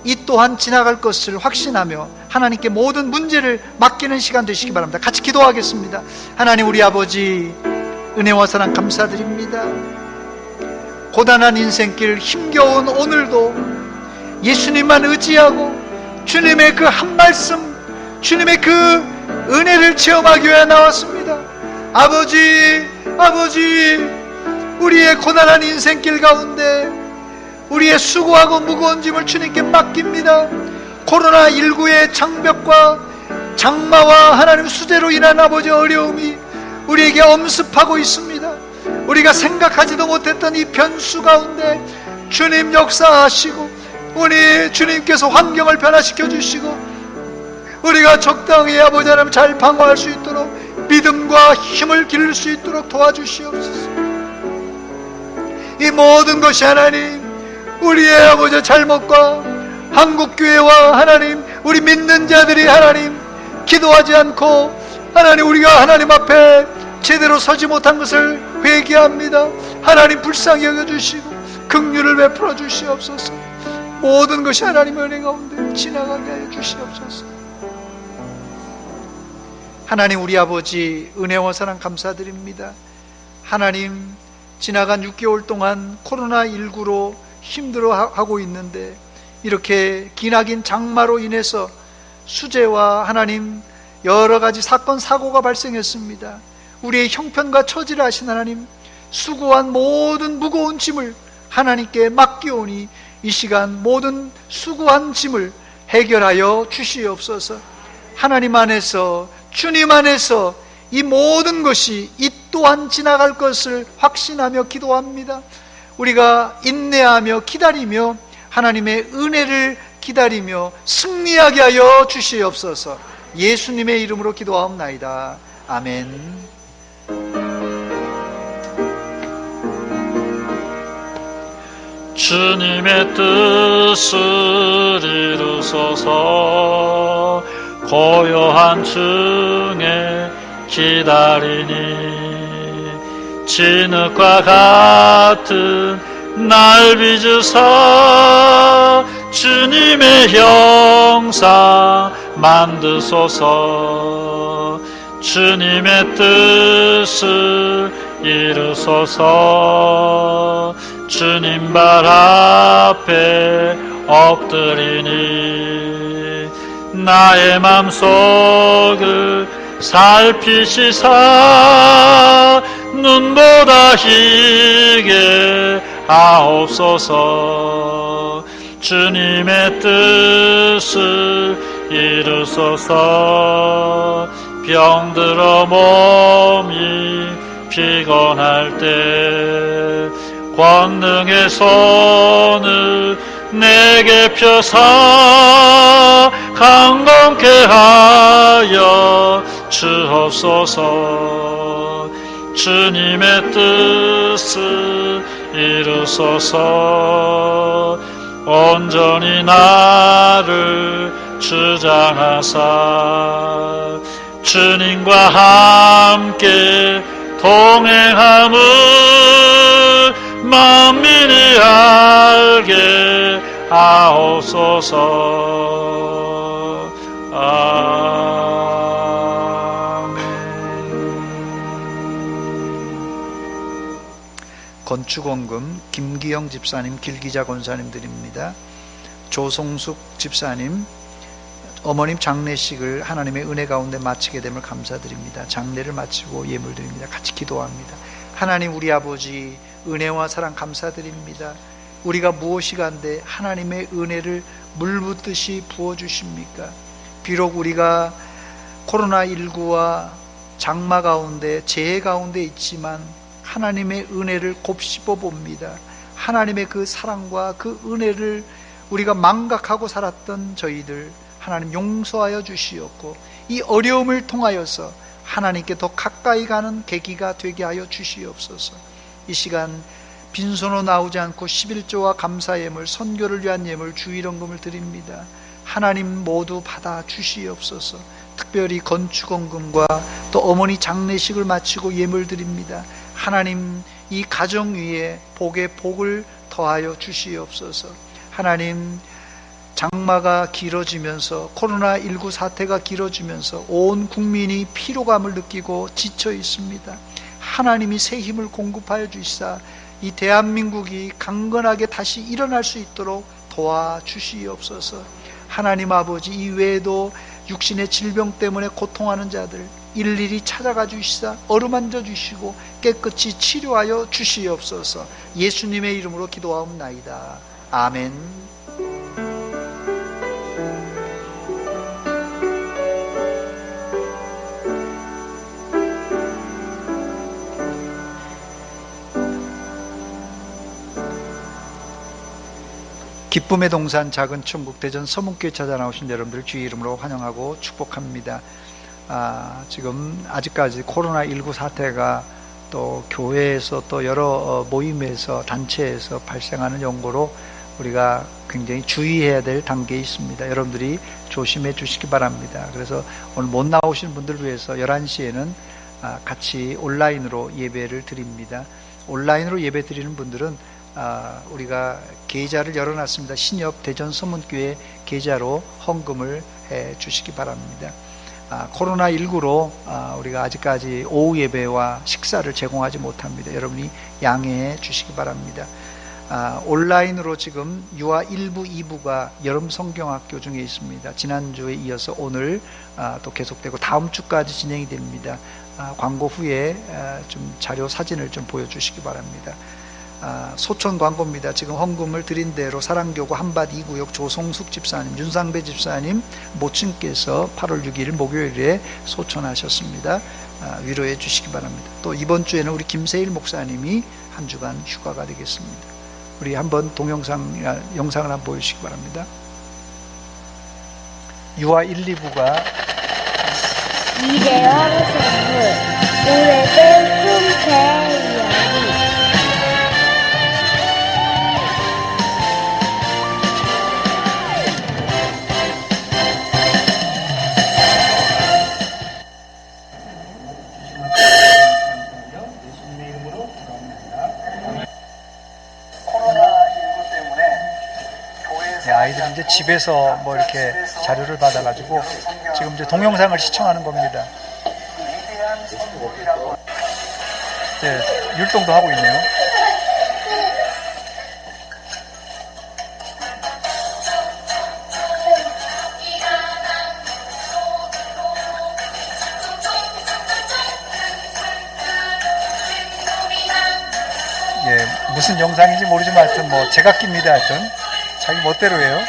이 또한 지나갈 것을 확신하며 하나님께 모든 문제를 맡기는 시간 되시기 바랍니다. 같이 기도하겠습니다. 하나님, 우리 아버지, 은혜와 사랑 감사드립니다. 고단한 인생길 힘겨운 오늘도 예수님만 의지하고 주님의 그 한 말씀, 주님의 그 은혜를 체험하기 위해 나왔습니다. 아버지, 아버지, 우리의 고단한 인생길 가운데 우리의 수고하고 무거운 짐을 주님께 맡깁니다. 코로나19의 장벽과 장마와 하나님 수재로 인한 아버지 어려움이 우리에게 엄습하고 있습니다. 우리가 생각하지도 못했던 이 변수 가운데 주님 역사하시고 우리 주님께서 환경을 변화시켜 주시고 우리가 적당히 아버지 하나님 잘 방어할 수 있도록 믿음과 힘을 기를 수 있도록 도와주시옵소서. 이 모든 것이 하나님 우리의 아버지 잘못과 한국교회와 하나님 우리 믿는 자들이 하나님 기도하지 않고 하나님 우리가 하나님 앞에 제대로 서지 못한 것을 회개합니다. 하나님 불쌍히 여겨주시고 긍휼을 베풀어 주시옵소서. 모든 것이 하나님의 은혜 가운데 지나가게 하여 주시옵소서. 하나님 우리 아버지 은혜와 사랑 감사드립니다. 하나님 지나간 6개월 동안 코로나19로 힘들어하고 있는데 이렇게 기나긴 장마로 인해서 수재와 하나님 여러 가지 사건 사고가 발생했습니다. 우리의 형편과 처지를 아신 하나님, 수고한 모든 무거운 짐을 하나님께 맡기오니 이 시간 모든 수고한 짐을 해결하여 주시옵소서. 하나님 안에서 주님 안에서 이 모든 것이 이 또한 지나갈 것을 확신하며 기도합니다. 우리가 인내하며 기다리며 하나님의 은혜를 기다리며 승리하게 하여 주시옵소서. 예수님의 이름으로 기도하옵나이다. 아멘. 주님의 뜻을 이루소서. 고요한 중에 기다리니 진흙과 같은 날 빚으사 주님의 형상 만드소서. 주님의 뜻을 이루소서. 주님 발 앞에 엎드리니 나의 맘속을 살피시사 눈보다 희게 하옵소서. 주님의 뜻을 이루소서. 병들어 몸이 피곤할 때 권능의 손을 내게 펴사 강건케 하여 주옵소서. 주님의 뜻을 이루소서. 온전히 나를 주장하사 주님과 함께 동행함을 만민이 알게 하옵소서. 아멘. 건축원금 김기영 집사님, 길기자 권사님들입니다. 조성숙 집사님, 어머님 장례식을 하나님의 은혜 가운데 마치게 됨을 감사드립니다. 장례를 마치고 예물드립니다. 같이 기도합니다. 하나님 우리 아버지 은혜와 사랑 감사드립니다. 우리가 무엇이 간데 하나님의 은혜를 물붓듯이 부어주십니까? 비록 우리가 코로나19와 장마 가운데 재해 가운데 있지만 하나님의 은혜를 곱씹어 봅니다. 하나님의 그 사랑과 그 은혜를 우리가 망각하고 살았던 저희들 하나님 용서하여 주시옵고 이 어려움을 통하여서 하나님께 더 가까이 가는 계기가 되게 하여 주시옵소서. 이 시간 빈손으로 나오지 않고 11조와 감사 예물, 선교를 위한 예물, 주일헌금을 드립니다. 하나님 모두 받아 주시옵소서. 특별히 건축원금과 또 어머니 장례식을 마치고 예물 드립니다. 하나님 이 가정 위에 복의 복을 더하여 주시옵소서. 하나님 장마가 길어지면서 코로나19 사태가 길어지면서 온 국민이 피로감을 느끼고 지쳐 있습니다. 하나님이 새 힘을 공급하여 주시사 이 대한민국이 강건하게 다시 일어날 수 있도록 도와주시옵소서. 하나님 아버지, 이외에도 육신의 질병 때문에 고통하는 자들 일일이 찾아가 주시사 어루만져 주시고 깨끗이 치료하여 주시옵소서. 예수님의 이름으로 기도하옵나이다. 아멘. 기쁨의 동산 작은 천국 대전 서문교회 찾아 나오신 여러분들 주의 이름으로 환영하고 축복합니다. 지금 아직까지 코로나19 사태가 또 교회에서 또 여러 모임에서 단체에서 발생하는 연고로 우리가 굉장히 주의해야 될 단계에 있습니다. 여러분들이 조심해 주시기 바랍니다. 그래서 오늘 못 나오신 분들 위해서 11시에는 같이 온라인으로 예배를 드립니다. 온라인으로 예배 드리는 분들은 우리가 계좌를 열어놨습니다. 신협 대전 서문교회 계좌로 헌금을 해 주시기 바랍니다. 코로나19로 우리가 아직까지 오후 예배와 식사를 제공하지 못합니다. 여러분이 양해해 주시기 바랍니다. 온라인으로 지금 유아 1부, 2부가 여름 성경학교 중에 있습니다. 지난주에 이어서 오늘 또 계속되고 다음 주까지 진행이 됩니다. 광고 후에 좀 자료 사진을 좀 보여주시기 바랍니다. 소천 광고입니다. 지금 헌금을 드린 대로 사랑교구 한밭 2구역 조성숙 집사님, 윤상배 집사님 모친께서 8월 6일 목요일에 소천하셨습니다. 위로해 주시기 바랍니다. 또 이번 주에는 우리 김세일 목사님이 한 주간 휴가가 되겠습니다. 우리 한번 영상을 한번 보여주시기 바랍니다. 유아 1, 2부가 이대영 선물 오래된 꿈새 이야기. 아이들이 이제 집에서 뭐 이렇게 자료를 받아가지고 지금 이제 동영상을 시청하는 겁니다. 네, 율동도 하고 있네요. 예, 무슨 영상인지 모르지만 하여튼 뭐 제각기입니다. 하여튼 자기 멋대로 해요.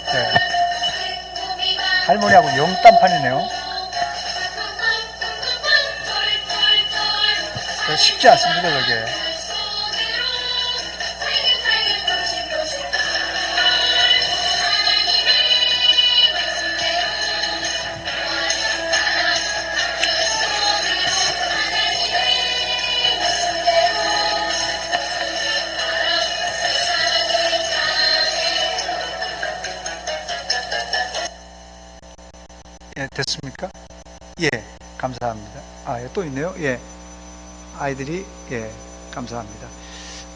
네. 할머니하고 영딴판이네요. 쉽지 않습니다, 저게. 예, 됐습니까? 예, 감사합니다. 예, 또 있네요. 예, 아이들이, 예, 감사합니다.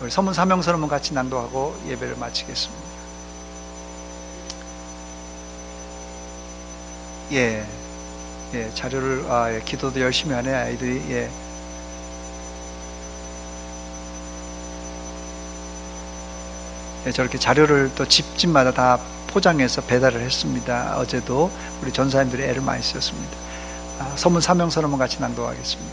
우리 서문 사명선 한번 같이 낭독하고 예배를 마치겠습니다. 예, 예, 자료를, 예, 기도도 열심히 하네, 아이들이, 예. 예, 저렇게 자료를 또 집집마다 다 포장해서 배달을 했습니다. 어제도 우리 전사님들이 애를 많이 썼습니다. 서문 사명선 한번 같이 낭독하겠습니다.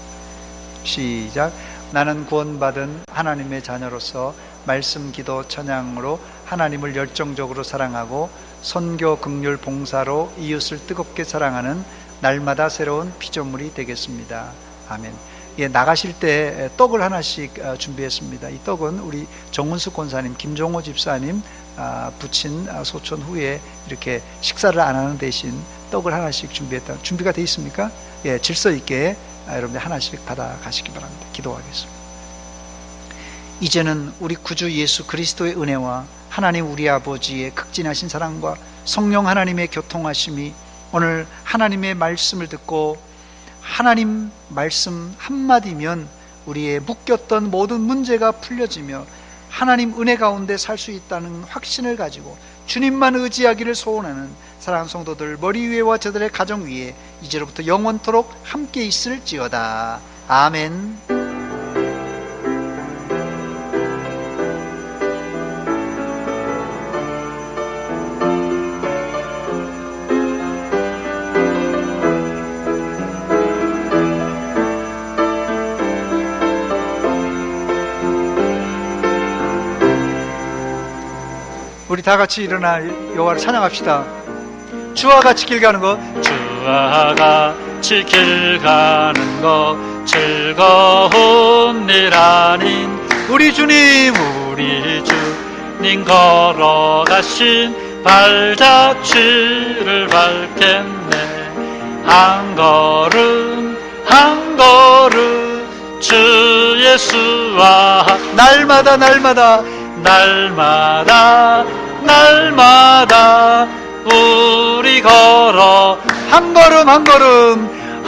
시작. 나는 구원받은 하나님의 자녀로서 말씀, 기도, 찬양으로 하나님을 열정적으로 사랑하고 선교, 긍휼, 봉사로 이웃을 뜨겁게 사랑하는 날마다 새로운 피조물이 되겠습니다. 아멘. 예, 나가실 때 떡을 하나씩 준비했습니다. 이 떡은 우리 정은숙 권사님, 김종호 집사님 부친 소천 후에 이렇게 식사를 안 하는 대신 떡을 하나씩 준비했다. 준비가 되어 있습니까? 예, 질서 있게 여러분들 하나씩 받아 가시기 바랍니다. 기도하겠습니다. 이제는 우리 구주 예수 그리스도의 은혜와 하나님 우리 아버지의 극진하신 사랑과 성령 하나님의 교통하심이 오늘 하나님의 말씀을 듣고 하나님 말씀 한마디면 우리의 묶였던 모든 문제가 풀려지며 하나님 은혜 가운데 살 수 있다는 확신을 가지고 주님만 의지하기를 소원하는 사랑하는 성도들 머리 위에와 저들의 가정 위에 이제로부터 영원토록 함께 있을지어다. 아멘. 우리 다 같이 일어나 여호와를 찬양합시다. 주와 같이 길 가는 것, 주와 같이 길 가는 것 즐거운 일 아닌 우리 주님 우리 주님 걸어가신 발자취를 밟겠네. 한 걸음 한 걸음 주 예수와 날마다 날마다 우리 걸어 한 걸음 한 걸음